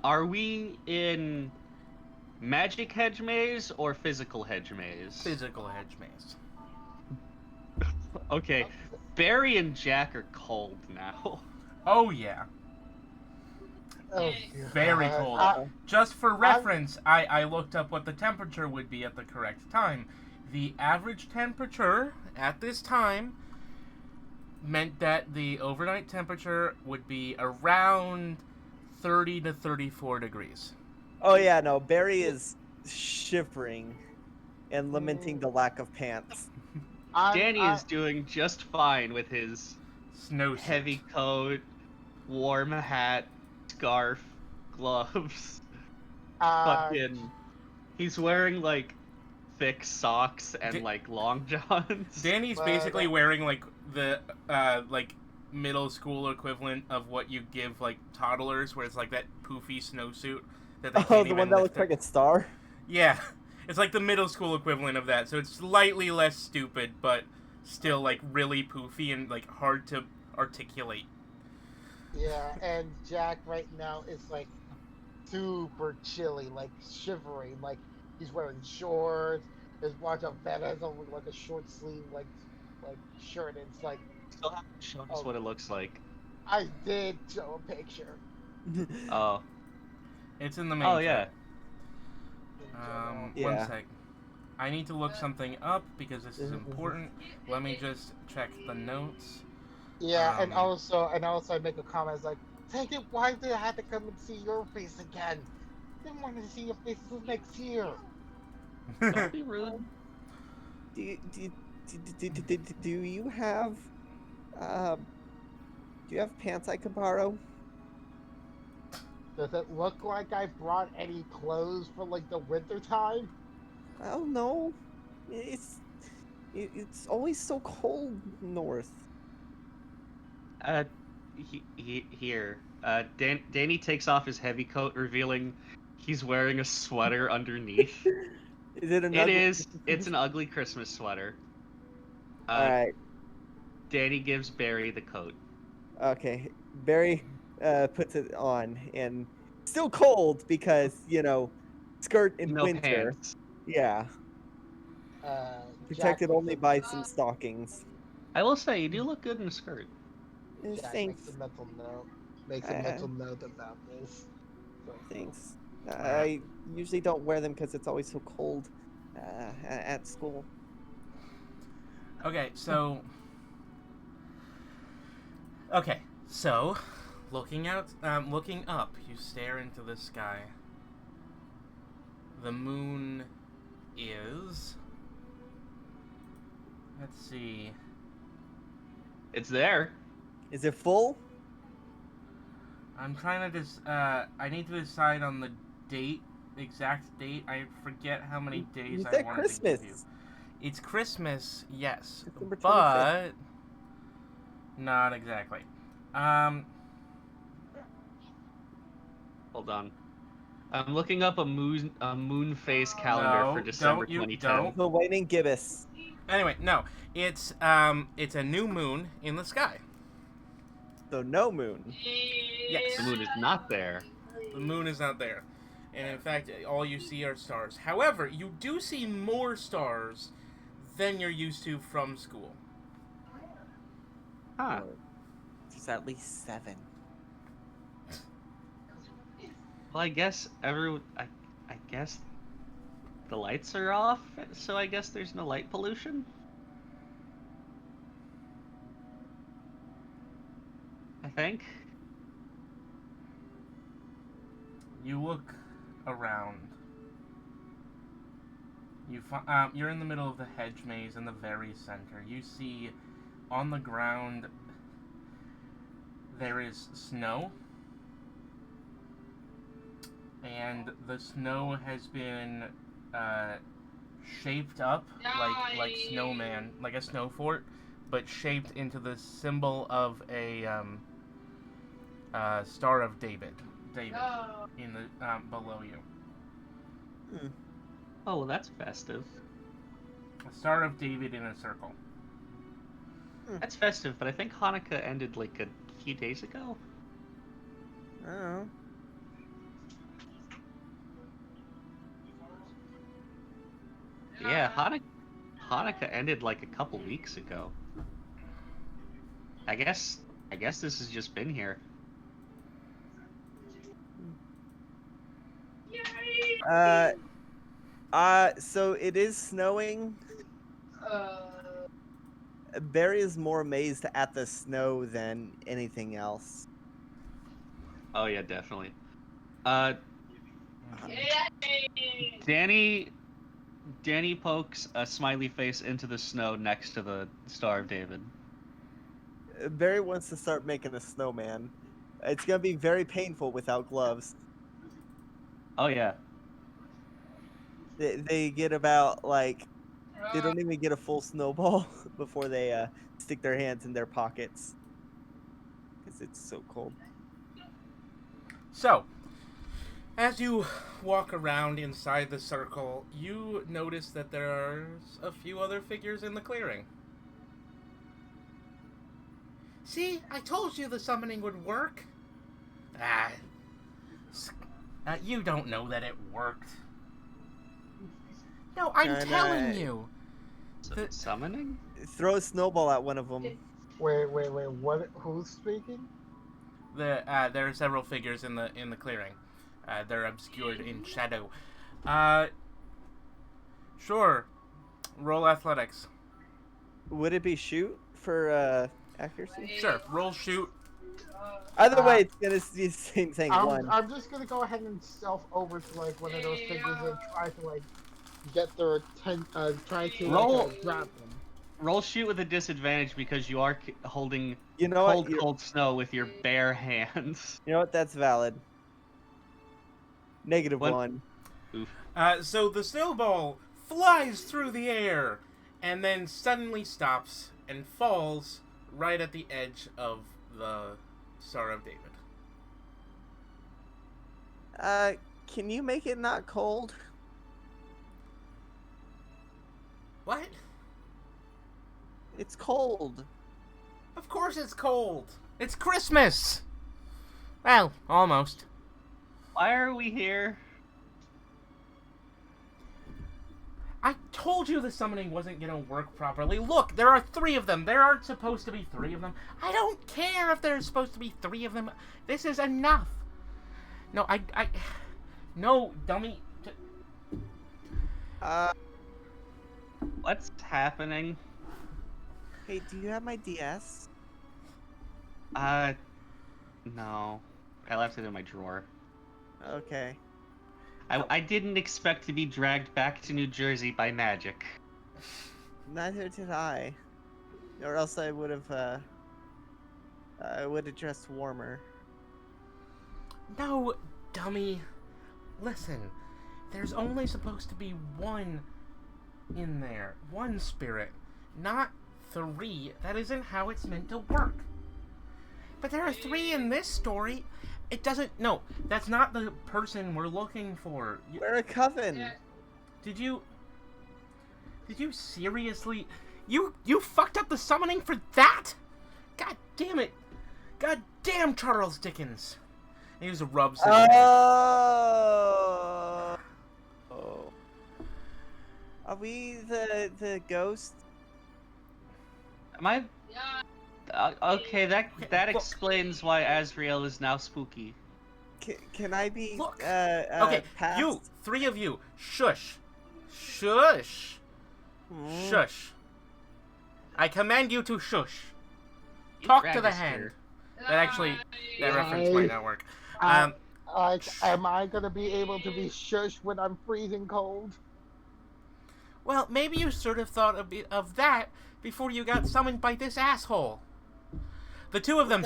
Are we in magic hedge maze or physical hedge maze? Physical hedge maze. Okay, Barry and Jack are cold now. Oh yeah. Oh, Very cold. Just for reference, I looked up what the temperature would be at the correct time. The average temperature at this time meant that the overnight temperature would be around 30 to 34 degrees. Oh yeah, no, Barry is shivering and lamenting the lack of pants. Danny is doing just fine with his Snowsuit. heavy coat, warm hat, scarf, gloves. Fucking, he's wearing like thick socks and like long johns. Danny's basically wearing like the like middle school equivalent of what you give like toddlers, where it's like that poofy snowsuit that they can't the one that looks like a star. Yeah, it's like the middle school equivalent of that. So it's slightly less stupid, but still like really poofy and like hard to articulate. Yeah, and Jack right now is like super chilly, like shivering, like he's wearing shorts, Just watch a fat ass over like a short sleeve like shirt. And it's like, Still haven't shown us oh, what it looks like. I did show a picture Oh. It's in the main Oh, chat. yeah. in general. One Yeah. sec. I need to look something up because this is important. Let me just check the notes. Yeah, and Um, also I make a comment. It's like, take it. Why did I have to come and see your face again? Didn't want to see your face until next year. Don't be rude. Do you, do, you- do you have do you have pants I could borrow? Does it look like I brought any clothes for like the winter time? Oh no, it's always so cold north. Here. Danny takes off his heavy coat, revealing he's wearing a sweater underneath. Is it an It ugly? is. It's an ugly Christmas sweater. All right. Danny gives Barry the coat. Okay. Barry puts it on, and still cold because skirt in No winter. pants. Yeah. Jack Protected makes only a, by some stockings. I will say, you do look good in a skirt. Jack Thanks. makes a mental note. Makes a Uh, mental note about this. So, Thanks. I usually don't wear them because it's always so cold at school. Okay, so looking up, you stare into the sky. The moon is. Let's see. It's there. Is it full? I'm trying to I need to decide on the date, exact date. I forget how many days You I said wanted Christmas. to give you. It's Christmas, yes, December 25th. but not exactly. Hold on. I'm looking up a moon phase calendar No, for December don't you- 2010. don't. The lightning gibbous. Anyway, no, it's a new moon in the sky. So no moon. Yes, The moon is not there. the moon is not there, and in fact, all you see are stars. However, you do see more stars than you're used to from school. Huh. There's at least 7. Well, I guess I guess the lights are off, so I guess there's no light pollution. I think. You look around. You're in the middle of the hedge maze in the very center. You see on the ground there is snow. And the snow has been shaped up like snowman, like a snow fort, but shaped into the symbol of a Star of David. In the below you. Oh, well, that's festive. A Star of David in a circle. That's festive, but I think Hanukkah ended like a few days ago. I don't know. Yeah, Hanukkah ended like a couple weeks ago. I guess this has just been here. So it is snowing. Barry is more amazed at the snow than anything else. Oh yeah, definitely. Danny pokes a smiley face into the snow next to the Star of David. Barry wants to start making a snowman. It's gonna be very painful without gloves. Oh yeah. They get about they don't even get a full snowball before they stick their hands in their pockets because it's so cold. So, as you walk around inside the circle, you notice that there's a few other figures in the clearing. See, I told you the summoning would work. You don't know that it worked. No, I'm Can telling I- you. Summoning? Throw a snowball at one of them. Wait. What? Who's speaking? There are several figures in the clearing. They're obscured in shadow. Sure. Roll athletics. Would it be shoot for accuracy? Sure. Roll shoot. Either way, it's gonna be the same thing. One. I'm just gonna go ahead and stealth over to like one of those figures and try to like get their try to Roll. grab them. Roll shoot with a disadvantage because you are holding You know what? cold snow with your bare hands. You know what? That's valid. What? -1. So the snowball flies through the air and then suddenly stops and falls right at the edge of the Star of David. Can you make it not cold? What? It's cold. Of course it's cold. It's Christmas. Well, almost. Why are we here? I told you the summoning wasn't gonna work properly. Look, there are 3 of them. There aren't supposed to be 3 of them. I don't care if there's supposed to be 3 of them. This is enough. No, no, dummy. What's happening? Hey, do you have my DS? No. I left it in my drawer. Okay. I didn't expect to be dragged back to New Jersey by magic. Neither did I. Or else I would have dressed warmer. No, dummy. Listen, there's only supposed to be 1 in there. 1 spirit. Not 3. That isn't how it's meant to work. But there are 3 in this story. It doesn't... No, that's not the person we're looking for. We're a coven. Did you seriously... You fucked up the summoning for that? God damn it. God damn Charles Dickens. And he just rubs his head. Oh. Are we the ghost? Am I? Okay, that look. explains why Azrael is now spooky. Can I be Look. Okay, passed? you, 3 of you, shush. Shush. Shush. I command you to shush. Talk to the hand. That reference might not work. Am I gonna be able to be shushed when I'm freezing cold? Well, maybe you sort of thought of that before you got summoned by this asshole. The 2 of them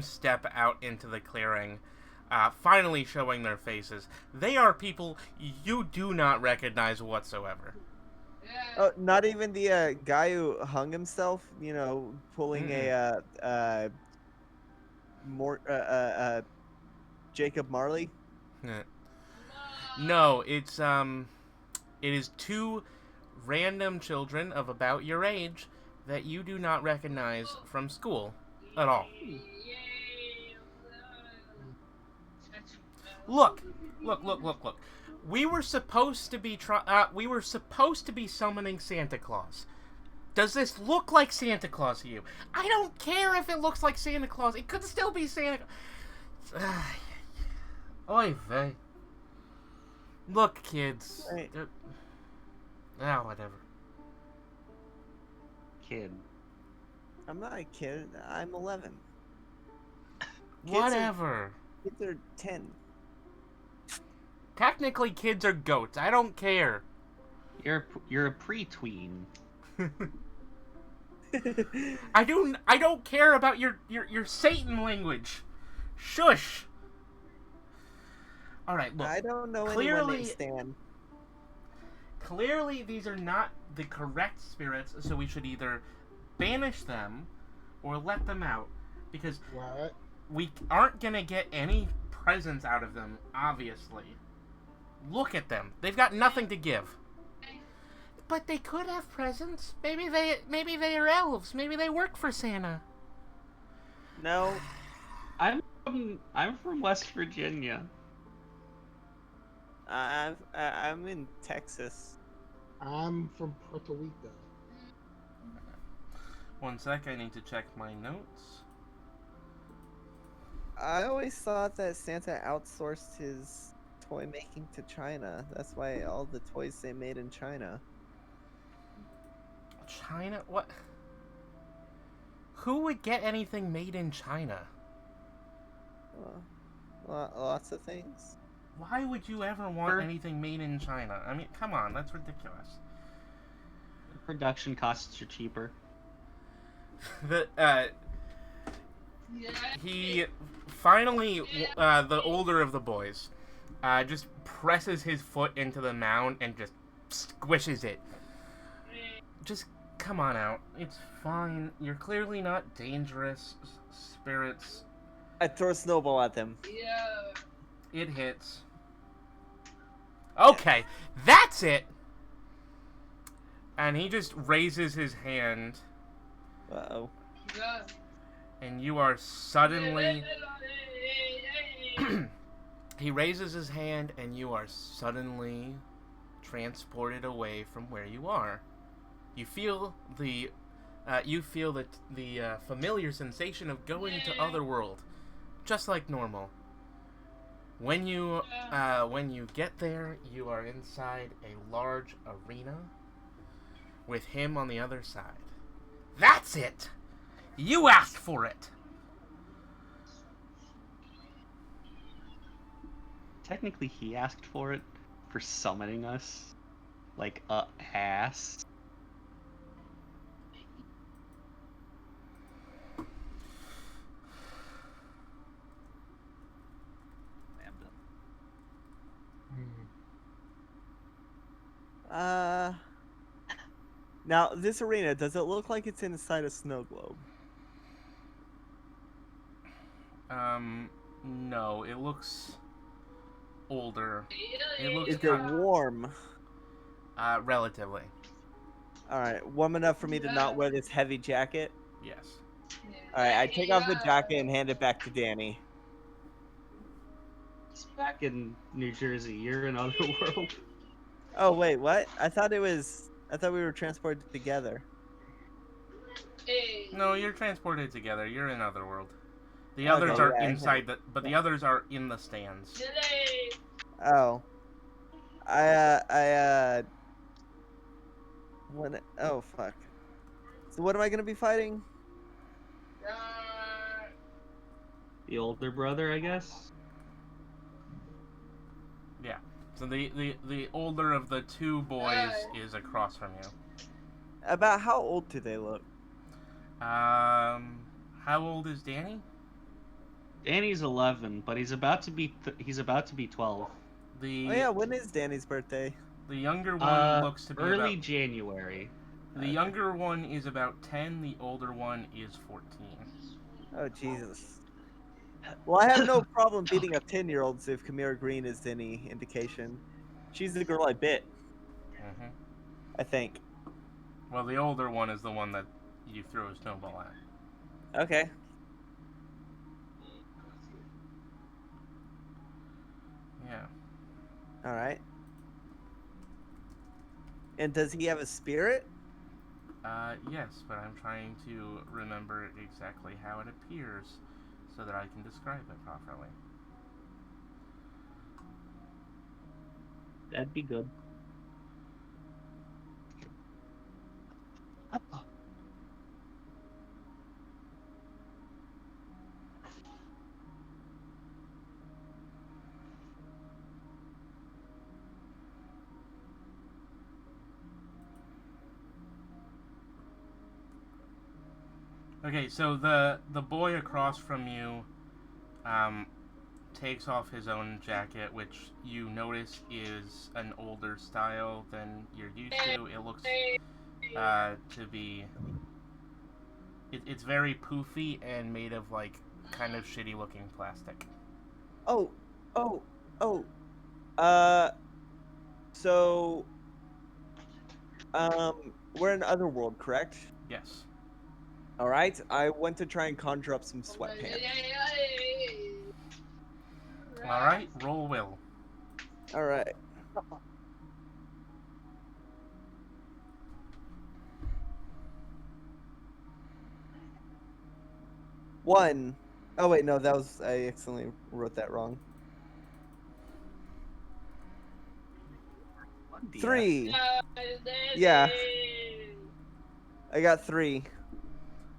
step out into the clearing, finally showing their faces. They are people you do not recognize whatsoever. Oh, not even the guy who hung himself. You know, pulling Jacob Marley. No, it is 2 random children of about your age that you do not recognize from school at all. Look. We were supposed to be summoning Santa Claus. Does this look like Santa Claus to you? I don't care if it looks like Santa Claus. It could still be Santa Claus. Oy vey. Look, kids. Right. Whatever. Kid. I'm not a kid. I'm 11. Whatever. Kids are 10. Technically, kids are goats. I don't care. You're a pre-tween. I don't care about your Satan language. Shush. All right, look. I don't know anyone clearly- named Stan. Clearly, these are not the correct spirits, so we should either banish them or let them out, because What? we aren't gonna get any presents out of them, obviously. Look at them. They've got nothing to give. But they could have presents. Maybe they are elves. Maybe they work for Santa. No. I'm from West Virginia. I'm in Texas. I'm from Puerto Rico. One sec, I need to check my notes. I always thought that Santa outsourced his toy making to China. That's why all the toys they made in China. China? What? Who would get anything made in China? Lots of things. Why would you ever want anything made in China? I mean, come on, that's ridiculous. Production costs are cheaper. He finally, the older of the boys, just presses his foot into the mound and just squishes it. Just come on out. It's fine. You're clearly not dangerous spirits. I throw a snowball at them. It hits. Okay, that's it. And he just raises his hand. Uh-oh. And you are suddenly... He raises his hand and you are suddenly transported away from where you are. You feel the familiar sensation of going to Otherworld, just like normal. When you get there, you are inside a large arena with him on the other side. That's it! You asked for it! Technically, he asked for it for summoning us. Like, ass. Now, this arena, does it look like it's inside a snow globe? No, it looks older. It looks Is it warm? Relatively. Alright, warm enough for me to not wear this heavy jacket? Yes. Alright, I take off the jacket and hand it back to Danny. It's back in New Jersey. You're in Otherworld. Oh, wait, what? I thought we were transported together. No, you're transported together. You're in Otherworld. The others are inside the others are in the stands. Oh. Oh, fuck. So what am I gonna be fighting? The older brother, I guess? Yeah. So the older of the two boys is across from you. About how old do they look? How old is Danny? Danny's 11, but he's about to be 12. Oh yeah, when is Danny's birthday? The younger one looks to be early January. The younger one is about 10. The older one is 14. Oh Jesus. Well, I have no problem beating up 10-year-olds if Kamira Green is any indication. She's the girl I bit. Mm-hmm. I think. Well, the older one is the one that you threw a snowball at. Okay. Yeah. All right. And does he have a spirit? Yes, but I'm trying to remember exactly how it appears so that I can describe it properly. That'd be good. Okay, so the boy across from you takes off his own jacket, which you notice is an older style than you're used to. It looks to be... It's very poofy and made of, like, kind of shitty-looking plastic. So, we're in Otherworld, correct? Yes. Alright, I went to try and conjure up some sweatpants. Alright, roll will. All right. One. Oh wait, no, that was I accidentally wrote that wrong. One DS. 3. Yeah, I got 3.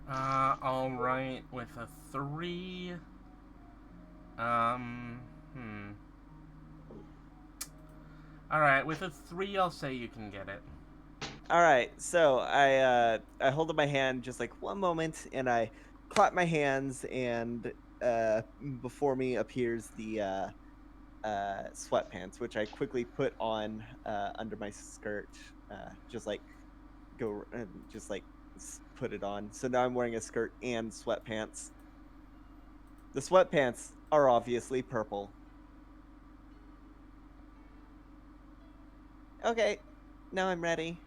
All right, with a 3. Um, hmm. All right, with a 3, I'll say you can get it. All right, so I hold up my hand just like one moment, and I clap my hands, and before me appears the sweatpants, which I quickly put on under my skirt, just like just like put it on. So now I'm wearing a skirt and sweatpants. The sweatpants are obviously purple. Okay, now I'm ready.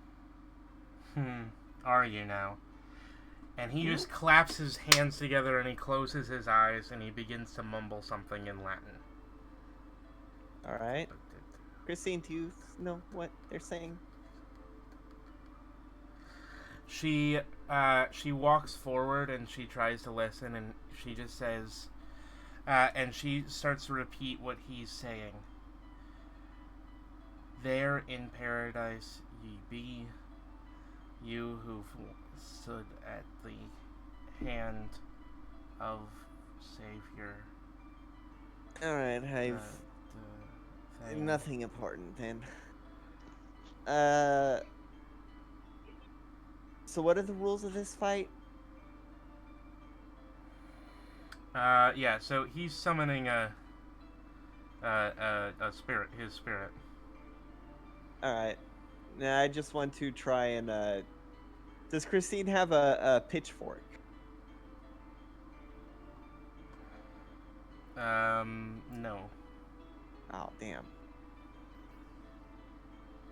Are you now? And he just claps his hands together and he closes his eyes and he begins to mumble something in Latin. All right, Christine, do you know what they're saying? She walks forward and she tries to listen and she just says, and she starts to repeat what he's saying. There in paradise ye be, you who've stood at the hand of Savior. All right, I've The thing. nothing important then. So what are the rules of this fight? Yeah. So he's summoning a spirit, his spirit. All right. Now I just want to try and. Does Christine have a pitchfork? No. Oh damn.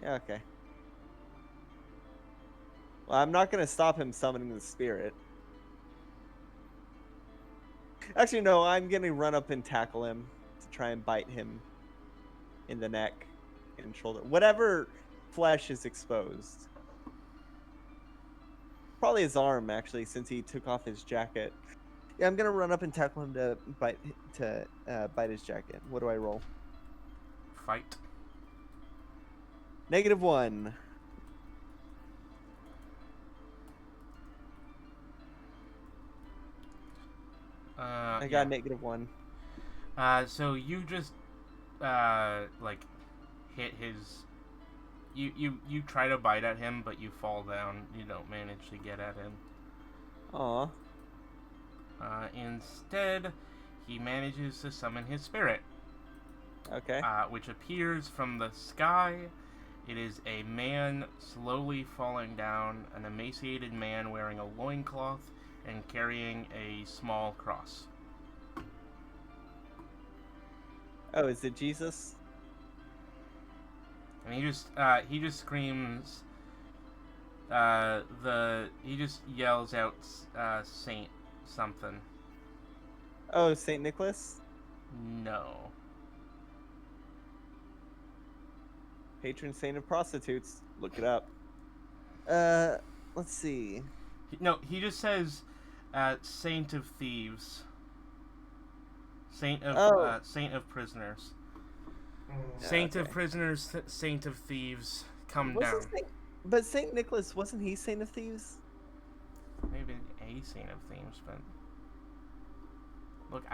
Yeah. Okay. Well, I'm not gonna stop him summoning the spirit. Actually, no. I'm gonna run up and tackle him to try and bite him in the neck and shoulder, whatever flesh is exposed. Probably his arm, actually, since he took off his jacket. Yeah, I'm gonna run up and tackle him to bite his jacket. What do I roll? Fight. -1. I got -1. So you just like hit his. You try to bite at him, but you fall down. You don't manage to get at him. Aw. Instead, he manages to summon his spirit, Okay. which appears from the sky. It is a man slowly falling down, an emaciated man wearing a loincloth and carrying a small cross. Oh, is it Jesus? And he just screams. He just yells out Saint something. Oh, Saint Nicholas? No. Patron saint of prostitutes. Look it up. Let's see. He just says Saint of Thieves. Saint of Prisoners. Saint of Okay. Prisoners, Saint of Thieves, come Wasn't down. But Saint Nicholas, wasn't he Saint of Thieves? Maybe a Saint of Thieves, but look,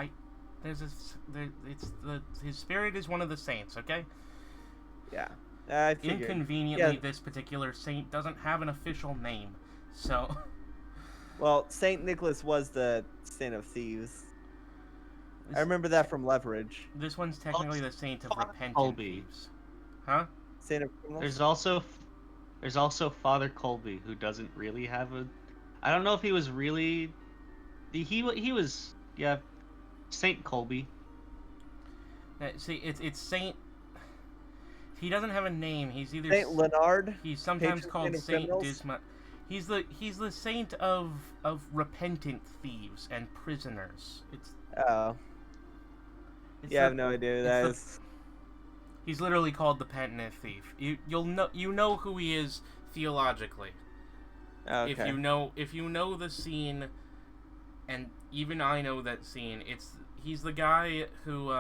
his spirit is one of the saints, okay? Yeah. I figured. Inconveniently, Yeah. this particular saint doesn't have an official name, so Well, Saint Nicholas was the Saint of Thieves. I remember that from Leverage. this one's technically the Saint of Father Repentant Colby. Thieves. Huh? Saint of Criminals? There's also Father Colby, who doesn't really have a. I don't know if he was really. He was Saint Colby. See, it's Saint. He doesn't have a name. He's either Saint Leonard? He's sometimes patron called saint of Saint criminals? Disma. He's the saint of repentant thieves and prisoners. Oh. It's Yeah, I have no idea who that it's is. He's literally called the penitent thief. You know who he is theologically. Okay. If you know the scene, and even I know that scene, he's the guy who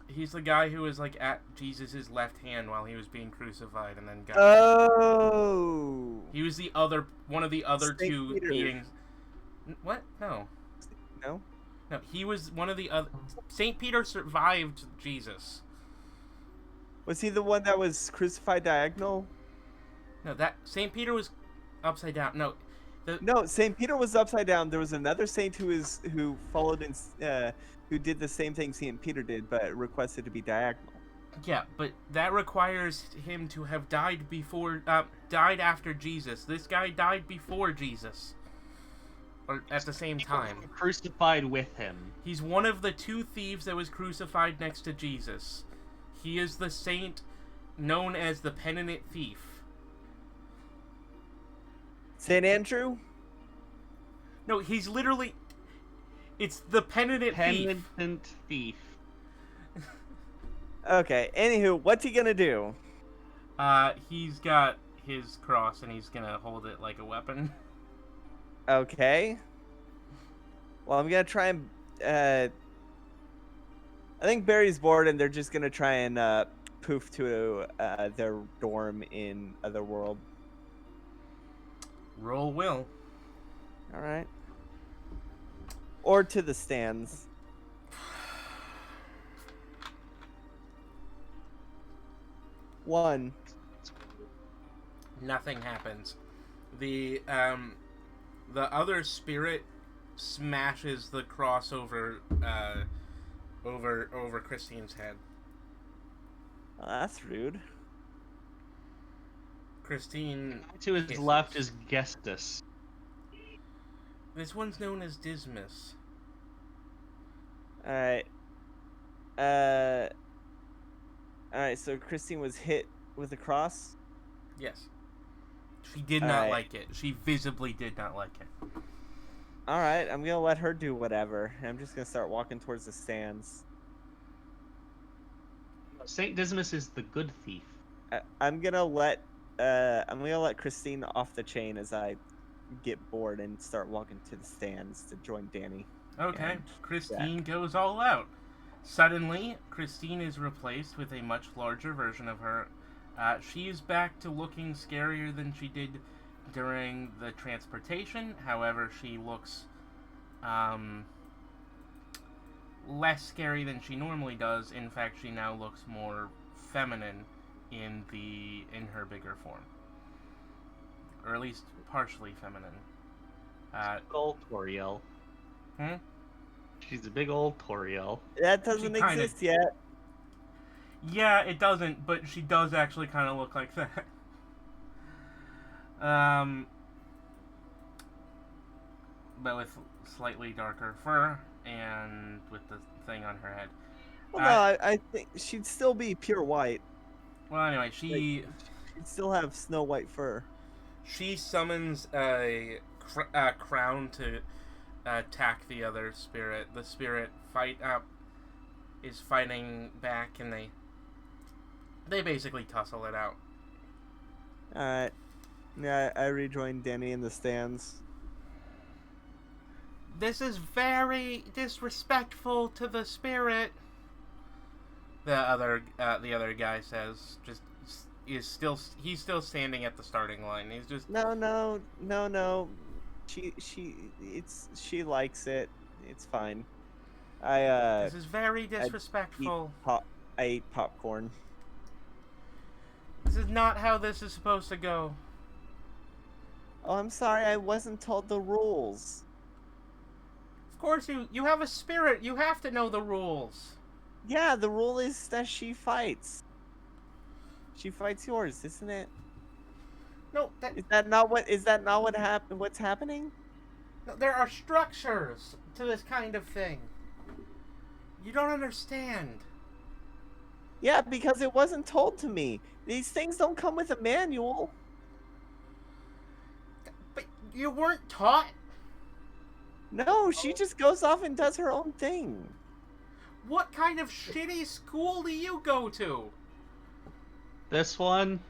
he's the guy who was like at Jesus' left hand while he was being crucified, and then got. Oh. He was one of the other Saint two Peter. beings. What? No. No. No, he was one of the other. Saint Peter survived Jesus. Was he the one that was crucified diagonal? No, that Saint Peter was upside down. No, No, Saint Peter was upside down. There was another saint who followed in, who did the same thing Saint Peter did, but requested to be diagonal. yeah, but that requires him to have died after Jesus. This guy died before Jesus, or at the same time. Crucified with him. He's one of the two thieves that was crucified next to Jesus. He is the saint known as the penitent thief. Saint Andrew? No, he's literally... It's the penitent thief. Penitent thief. Okay, anywho, what's he gonna do? He's got his cross and he's gonna hold it like a weapon. Okay. Well, I'm gonna try and, I think Barry's bored and they're just gonna try and, poof to, their dorm in Otherworld. Roll will. Alright. Or to the stands. One. Nothing happens. The other spirit smashes the cross over Christine's head. Oh, that's rude. Christine... To his left is Gestus. This one's known as Dismas. Alright. Alright, so Christine was hit with a cross? Yes. She did not like it. She visibly did not like it. Alright, I'm gonna let her do whatever. I'm just gonna start walking towards the stands. Saint Dismas is the good thief. I'm gonna let Christine off the chain as I get bored and start walking to the stands to join Danny. Okay, and Christine Jack. goes all out. Suddenly, Christine is replaced with a much larger version of her. She is back to looking scarier than she did during the transportation. However, she looks less scary than she normally does. In fact, she now looks more feminine in her bigger form, or at least partially feminine. Old Toriel. Hmm? She's a big old Toriel. That doesn't exist yet. Yeah, it doesn't, but she does actually kind of look like that. But with slightly darker fur and with the thing on her head. Well, no, I think she'd still be pure white. Well, anyway, She'd still have snow white fur. she summons a crown to attack the other spirit. The spirit is fighting back, and they basically tussle it out. Alright. Yeah, I rejoined Danny in the stands. This is very disrespectful to the spirit. The other guy says, he's still standing at the starting line. He's just No. She likes it. It's fine. this is very disrespectful. I ate popcorn. This is not how this is supposed to go. Oh, I'm sorry, I wasn't told the rules. Of course, you have a spirit. You have to know the rules. Yeah, the rule is that she fights. She fights yours, isn't it? No, Is that not what happened? What's happening? no, there are structures to this kind of thing. You don't understand. Yeah, because it wasn't told to me. These things don't come with a manual. But you weren't taught. No, she just goes off and does her own thing. What kind of shitty school do you go to? This one,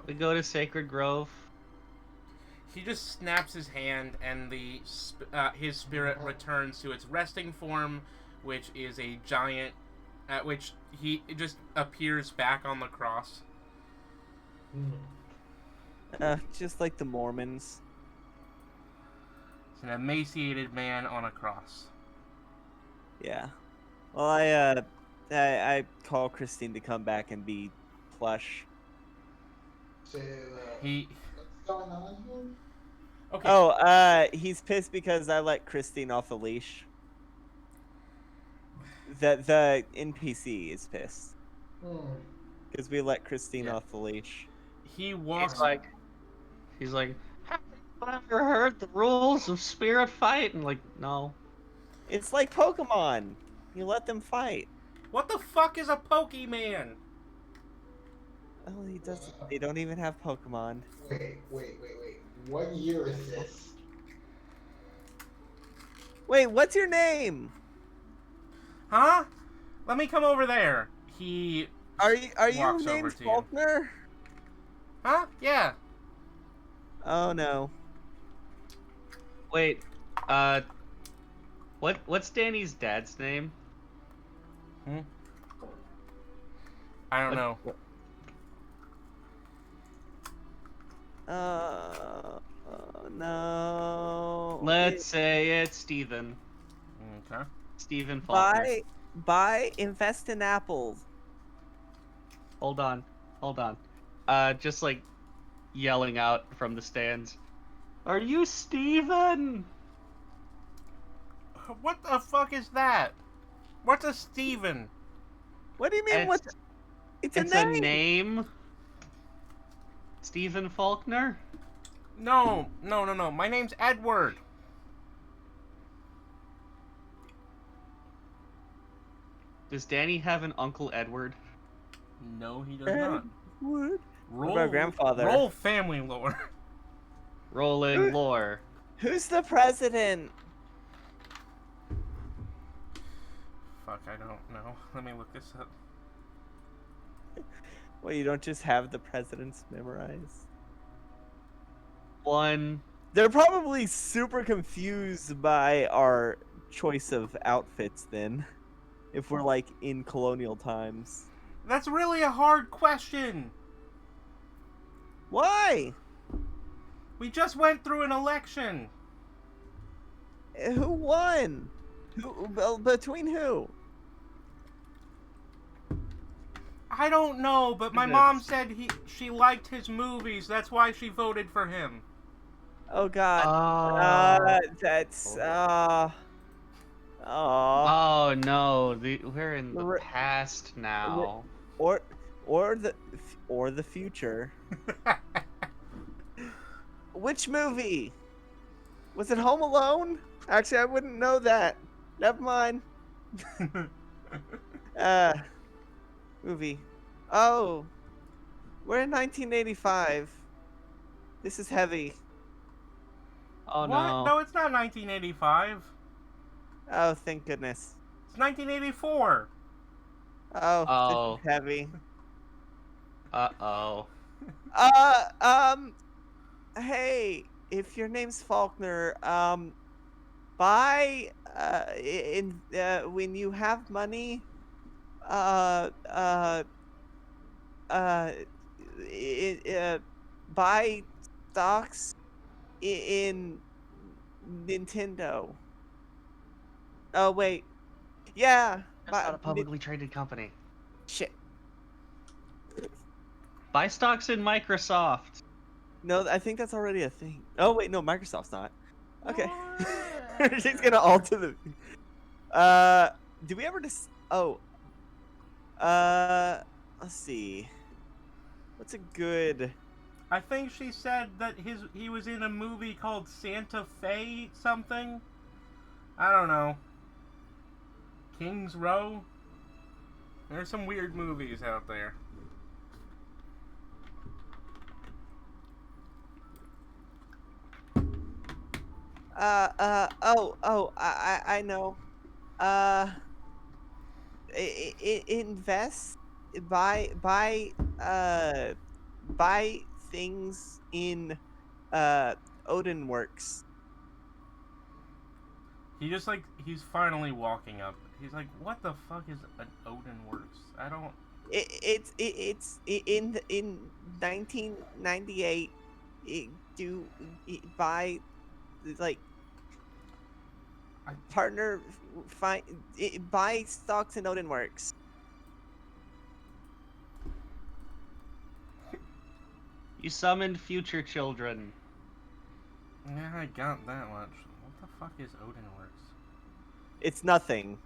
we go to Sacred Grove. He just snaps his hand, and his spirit returns to its resting form, which is a giant. At which it just appears back on the cross. Just like the Mormons. It's an emaciated man on a cross. Yeah. Well, I call Christine to come back and be plush. So, He. what's going on here? Okay. Oh, he's pissed because I let Christine off the leash. The NPC is pissed because we let Christine off the leash. He walks. He's like, have you ever heard the rules of spirit fight? And like, no. It's like Pokemon. You let them fight. What the fuck is a Pokemon? Oh, he doesn't. They don't even have Pokemon. Wait. What year is this? Wait, what's your name? Huh? Let me come over there. He. Are you walks over named to you. Faulkner? Huh? Yeah. Oh no. Wait, what's Danny's dad's name? I don't know. No. Let's say it's Steven. Okay. Steven Faulkner. Invest in apples. Hold on. Just like yelling out from the stands. Are you Steven? What the fuck is that? What's a Steven? What do you mean? It's a name. Steven Faulkner? No. My name's Edward. Does Danny have an Uncle Edward? No, he does not. Edward. Roll, What about grandfather? Roll family lore. Rolling lore. Who's the president? Fuck, I don't know. Let me look this up. Well, you don't just have the presidents memorized. One. They're probably super confused by our choice of outfits then. If we're like in colonial times. That's really a hard question. Why? We just went through an election. Who won? Between who? I don't know, but my mom said she liked his movies. That's why she voted for him. Oh God. Oh no, we're in the past now. Or the future. Which movie? Was it Home Alone? Actually, I wouldn't know that. Never mind. Movie. Oh, we're in 1985. This is heavy. Oh What? no. No, it's not 1985. Oh, thank goodness. It's 1984. Oh, this is heavy. Uh-oh. Hey, if your name's Faulkner, buy, when you have money, buy stocks in Nintendo. Oh, wait. Yeah. That's not a publicly traded company. Shit. Buy stocks in Microsoft. No, I think that's already a thing. Oh, wait, no, Microsoft's not. Okay. She's gonna alter the... do we ever just... Oh. Let's see. What's a good... I think she said that he was in a movie called Santa Fe something. I don't know. King's Row? There's some weird movies out there. I know. Uh, invest, buy, buy, uh, buy things in, Odin Works. He's finally walking up. He's like, what the fuck is an Odin Works? I don't. In 1998. Do buy, like, I, partner, find, buy stocks in Odin Works. You summoned future children. yeah, I got that much. What the fuck is Odin Works? It's nothing.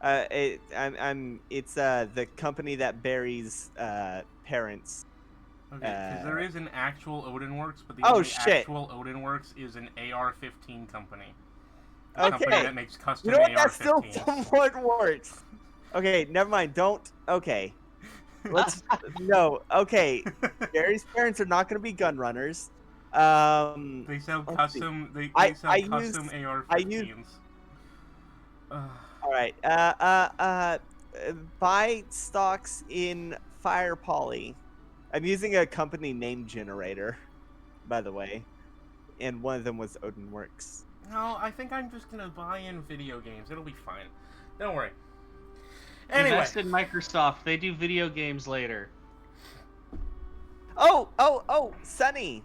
It's the company that buries parents. Okay, because there is an actual Odin Works, but the Oh, only shit. actual Odin Works is an AR-15 company. A company Okay. that makes custom You know what? That still AR-15s. somewhat works. Okay, never mind. Don't. Okay. Let's. No. Okay. Gary's parents are not going to be gun runners. They sell Let's see. custom. I Sell use. custom I use. AR-15s. All right. Buy stocks in Fire Poly. I'm using a company name generator, by the way, and one of them was Odin Works. No, I think I'm just gonna buy in video games. It'll be fine. Don't worry. Anyway, Invest in Microsoft. They do video games later. Oh, Sunny.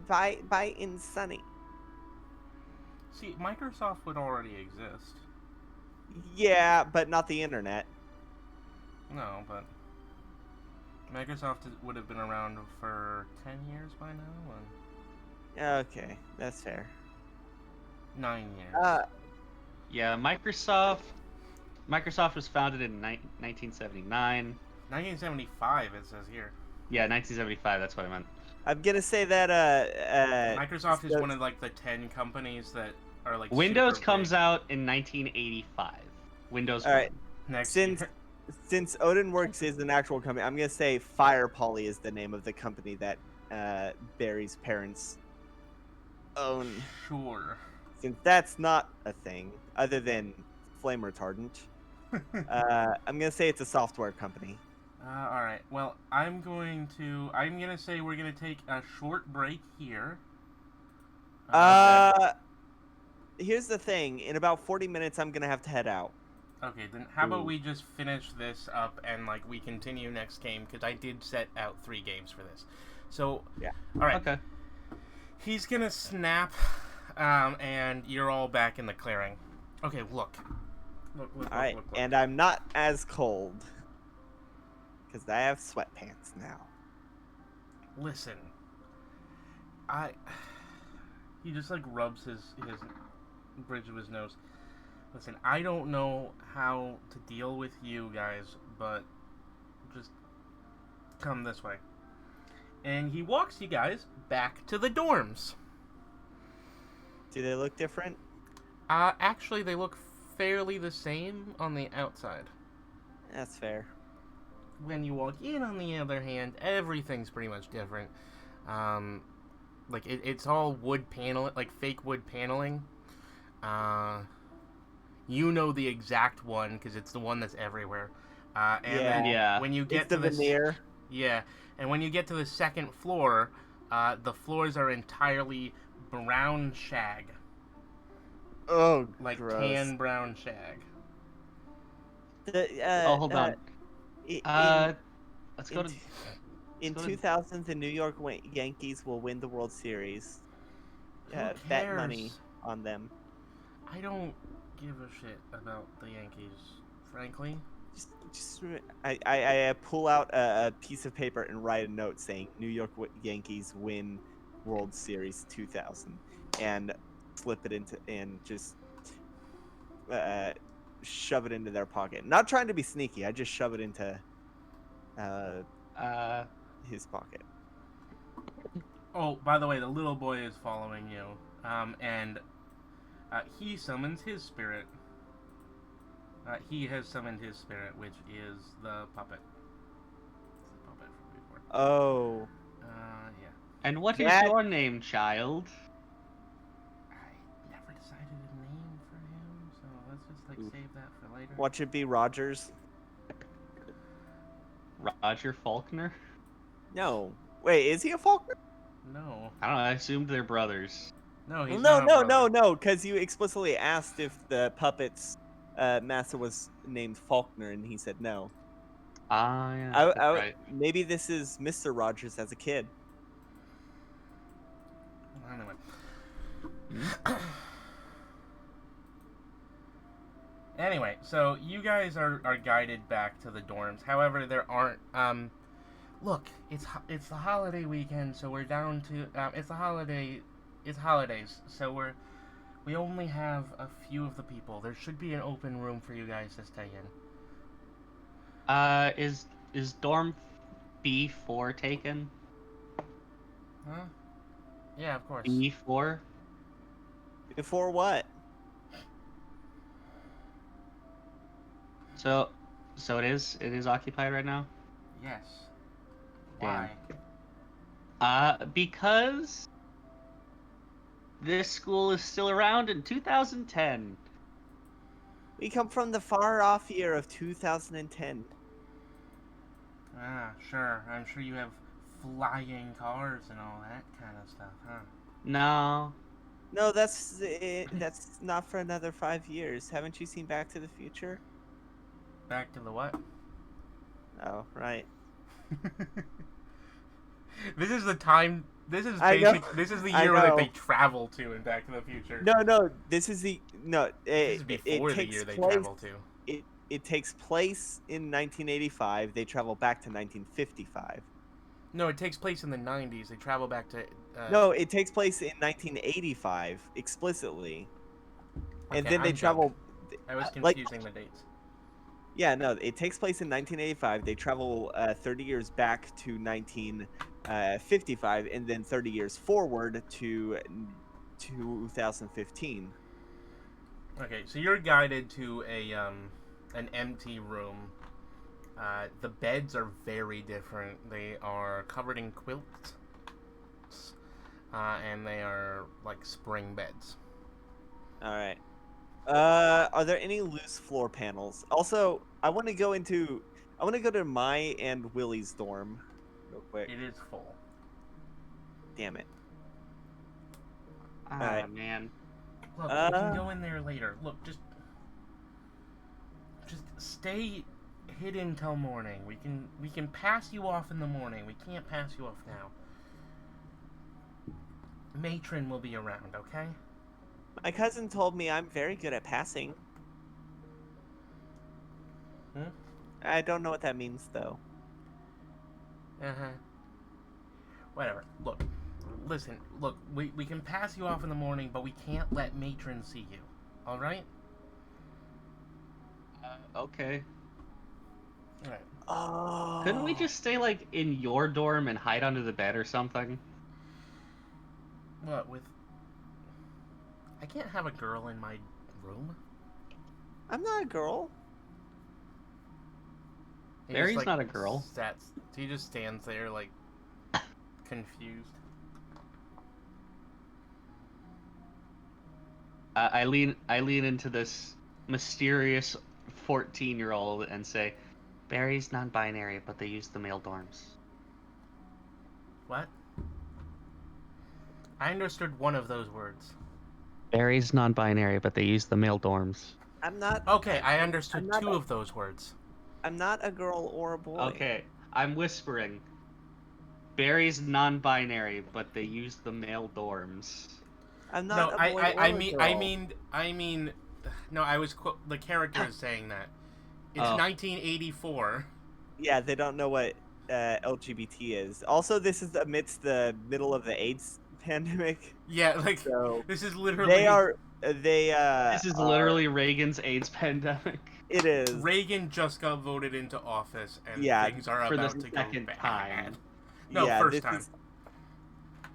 Buy in Sunny. see, Microsoft would already exist. Yeah, but not the internet. No, but Microsoft would have been around for 10 years by now, and Okay, that's fair. 9 years. Yeah, Microsoft was founded in 1979. 1975, it says here. Yeah, 1975. That's what I meant. I'm gonna say that Microsoft is one of like the 10 companies that are like Windows super comes big. out in 1985. Windows. All right. 1. Next Since year. since Odin Works is an actual company, I'm gonna say Fire Poly is the name of the company that Barry's parents own. Sure. Since that's not a thing other than flame retardant, I'm gonna say it's a software company. All right. Well, I'm gonna say we're gonna take a short break here. Here's the thing. In about 40 minutes, I'm gonna have to head out. Okay, then how about Ooh. we just finish this up and like we continue next game because I did set out 3 games for this. So Yeah. All right. Okay. He's gonna snap, and you're all back in the clearing. Okay, look. Look. All right, Look. and I'm not as cold because I have sweatpants now. Listen. He just like rubs his bridge of his nose. Listen, I don't know how to deal with you guys, but just come this way. And he walks you guys back to the dorms. Do they look different? Actually, they look fairly the same on the outside. That's fair. When you walk in, on the other hand, everything's pretty much different. Like it's all wood panel, like fake wood paneling. You know the exact one because it's the one that's everywhere. And then Yeah. when you get It's the to veneer. yeah, and when you get to the second floor, the floors are entirely brown shag, Oh, like gross. tan brown shag. Hold on. Let's go to. In let's go to- 2000, the New York Yankees will win the World Series. Who Bet cares? money on them. I don't give a shit about the Yankees, frankly. I pull out a piece of paper and write a note saying New York Yankees win World Series 2000 and slip it into and just shove it into their pocket. Not trying to be sneaky. I just shove it into his pocket. Oh, by the way, the little boy is following you, and he summons his spirit. He has summoned his spirit, which is the puppet. It's the puppet from before. Oh. Yeah. And what is That- your name, child? I never decided a name for him, so let's just like Oof. save that for later. Watch it be Rogers. Roger Faulkner? No. Wait, is he a Faulkner? No. I don't know, I assumed they're brothers. No, he's Well, not a brother. no, because you explicitly asked if the puppet's master was named Faulkner, and he said no. Ah, yeah, that's right. Maybe this is Mr. Rogers as a kid. Anyway. Hmm? Anyway, so you guys are guided back to the dorms. However, there aren't. Look, it's the holiday weekend, so we're down to. It's holidays, so we only have a few of the people. There should be an open room for you guys to stay in. Is dorm B4 taken? Huh? Yeah, of course. B4? Before what? So it is occupied right now? Yes. Damn. Why? Because this school is still around in 2010. We come from the far off year of 2010. Ah, sure. I'm sure you have flying cars and all that kind of stuff, huh? No. No, that's not for another 5 years. Haven't you seen Back to the Future? Back to the what? Oh, right. This is the time. This is I know. This is the I year that know. they travel to in Back to the Future. No, this is the no. This is before the year they travel to. It takes place in 1985. They travel back to 1955. No, it takes place in the 90s. They travel back to. No, it takes place in 1985 explicitly, and Okay, then they I'm travel. dumb. I was like- confusing the dates. Yeah, no, it takes place in 1985. They travel 30 years back to 1955, and then 30 years forward to 2015. Okay, so you're guided to an empty room. The beds are very different. They are covered in quilts, and they are like spring beds. All right. Are there any loose floor panels? Also, I want to go to my and Willie's dorm real quick. It is full. Damn it. Ah, Alright. man. Look, we can go in there later. Look, just stay hidden till morning. We can pass you off in the morning. We can't pass you off now. Matron will be around, okay? My cousin told me I'm very good at passing. Hmm? I don't know what that means though. Uh-huh. Whatever. Look. Listen. Look, we can pass you off in the morning, but we can't let Matron see you. Alright? Okay. Alright. Oh. Couldn't we just stay, like, in your dorm and hide under the bed or something? What, with... I can't have a girl in my room. I'm not a girl. He Barry's just, not a girl. He just stands there, like, confused. I lean into this mysterious 14-year-old and say, Barry's non-binary, but they use the male dorms. What? I understood one of those words. Barry's non-binary, but they use the male dorms. I'm not. Okay, I understood I'm not two a- of those words. I'm not a girl or a boy. Okay, I'm whispering. Barry's non-binary, but they use the male dorms. I'm No, not a boy or a girl. I mean, no, the character is saying that. It's Oh. 1984. Yeah, they don't know what LGBT is. Also, this is amidst the middle of the AIDS pandemic. Yeah, like, So this is literally... This is literally Reagan's AIDS pandemic. It is. Reagan just got voted into office, and Yeah, things are for the about to go second bad. time. No, Yeah, first this time. is-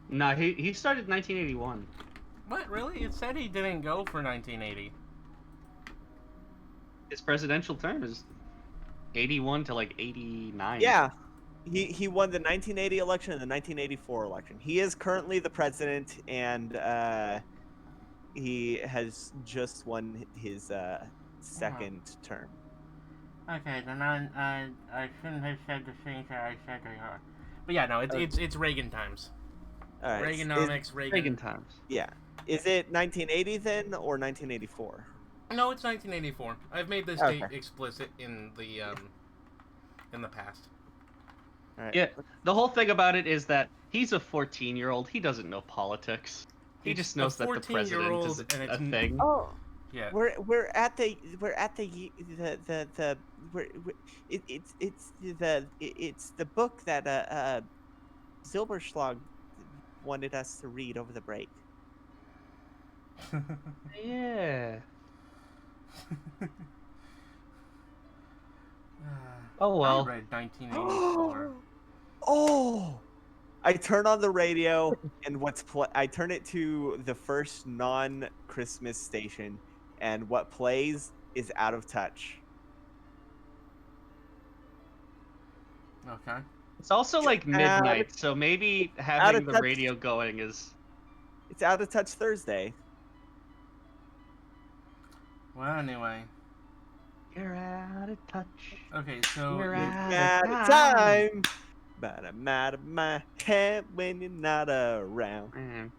No, he started 1981. What, really? It said he didn't go for 1980. His presidential term is 81 to like 89. Yeah. He won the 1980 election and the 1984 election. He is currently the president, and he has just won his second term. Okay, then I shouldn't have said the things that I said they are. But yeah, no, it's Reagan times. All right. Reaganomics, Reagan. Reagan times. Yeah. Is it 1980 then, or 1984? No, it's 1984. I've made this Okay. date explicit in the past. All right. Yeah, the whole thing about it is that he's a 14-year-old. He doesn't know politics. He It's just knows a that the president 14-year-old is and a it's thing. Oh, Yeah. we're at the it's the book that Silberschlag wanted us to read over the break. Yeah. Oh I well. read 1984. Oh, I turn on the radio and I turn it to the first non-Christmas station, and what plays is Out of Touch. Okay. It's also like midnight, so maybe having the touch. radio going is. It's Out of Touch Thursday. Well, anyway. You're out of touch. Okay, so You're you- out Out of of time. time, but I'm out of my head when you're not around. Man.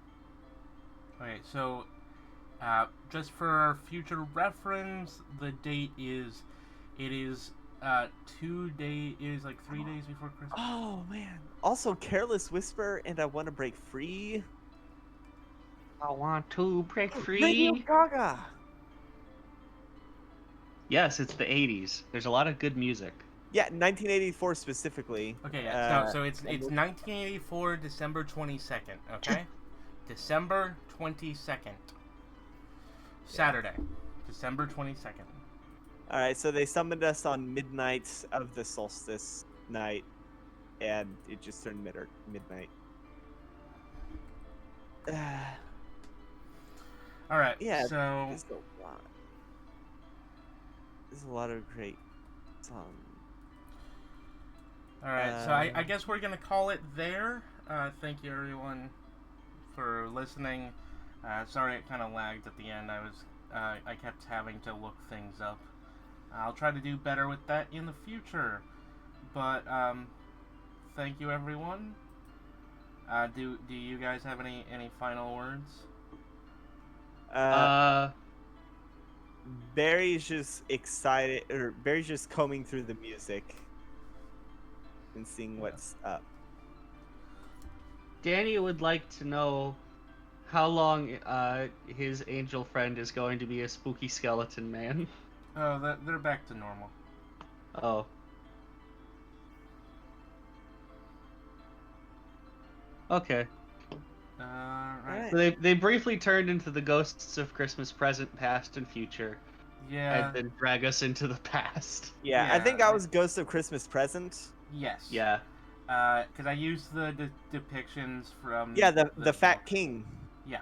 okay, so just for future reference, the date is 3 days before Christmas. Oh man! Also, Careless Whisper and I Want to Break Free. I want to break Radio free. Gaga. Yes, it's the 80s. There's a lot of good music. Yeah, 1984 specifically. Okay, yeah. Uh, So it's 1984, December 22nd. Okay, December 22nd, Saturday, December 22nd. All right, so they summoned us on midnight of the solstice night, and it just turned midnight. All right. Yeah, So There's a lot. There's a lot of great songs. all right. So I guess we're gonna call it there. Thank you everyone for listening. Sorry it kind of lagged at the end. I kept having to look things up. I'll try to do better with that in the future. But thank you everyone. Do you guys have any final words? Barry's just excited, or Barry's just combing through the music and seeing what's up. Danny would like to know how long his angel friend is going to be a spooky skeleton man. Oh, they're back to normal. Oh. Okay. Right. So they briefly turned into the ghosts of Christmas present, past, and future, Yeah. and then drag us into the past. Yeah, I think Yeah. I was Ghost of Christmas Present. Yes. Yeah. Because I used the depictions from. Yeah, the Fat book. King. Yeah.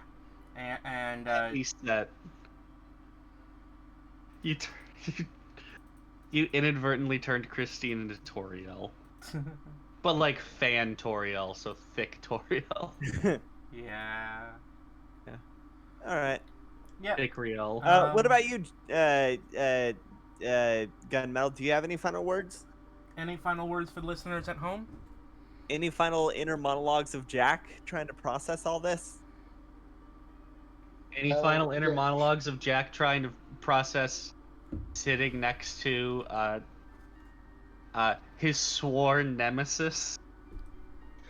And At least that you you inadvertently turned Christine into Toriel, but like fan Toriel, so thick Toriel, yeah. All right. Yeah. thick Riel. What about you, Gunmetal? Do you have any final words? Any final words for the listeners at home? Any final inner monologues of Jack trying to process all this? Any final inner yeah. monologues of Jack trying to process sitting next to his sworn nemesis?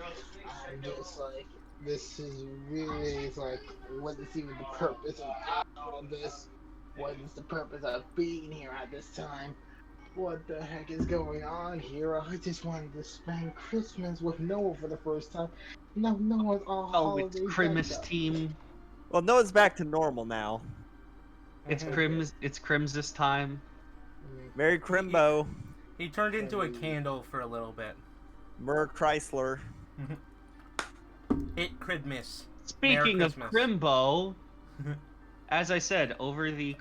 I'm just like, this is really like, what is even the purpose of all of this? What is the purpose of being here at this time? What the heck is going on here? I just wanted to spend Christmas with Noah for the first time. No, Noah's all Oh, it's holidays Crimus like that. team. Well, Noah's back to normal now. It's Crims this time. Merry Crimbo. He turned into a candle for a little bit. Mer Chrysler. It Christmas. Speaking Merry of Christmas. Crimbo, as I said, over the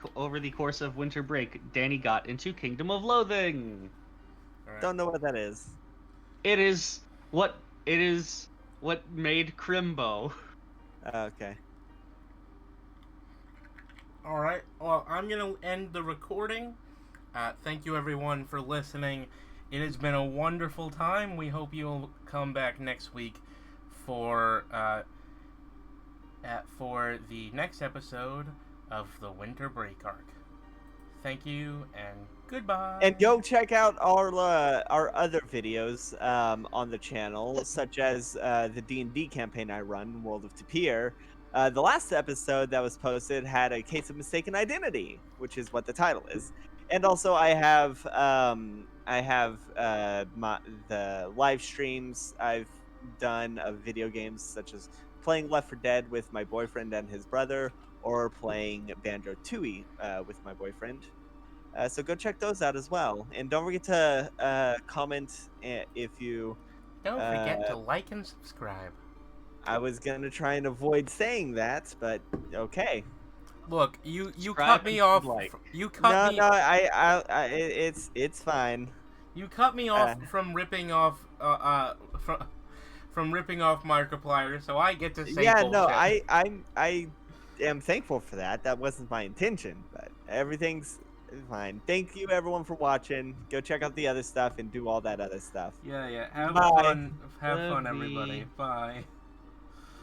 course of winter break, Danny got into Kingdom of Loathing. All right. Don't know what that is. It is what it is what made Crimbo. Okay. All right. Well, I'm gonna end the recording. Thank you everyone for listening. It has been a wonderful time. We hope you'll come back next week for the next episode of the Winter Break arc. Thank you and goodbye. And go check out our other videos on the channel, such as the D&D campaign I run, World of Tapir. The last episode that was posted had a case of mistaken identity, which is what the title is. And also, I have the live streams I've done of video games, such as playing Left 4 Dead with my boyfriend and his brother, or playing Banjo Tooie with my boyfriend. So go check those out as well, and don't forget to comment if you. Don't forget to like and subscribe. I was gonna try and avoid saying that, but okay. Look, you Subscribe cut me and off. like. You cut me. No, it's fine. You cut me off from ripping off. From ripping off Markiplier, so I get to say Yeah, bullshit. no, I am thankful for that. That wasn't my intention, but everything's fine. Thank you everyone for watching. Go check out the other stuff and do all that other stuff. Yeah. Have Bye. fun. Have fun, Love everybody. you. Bye.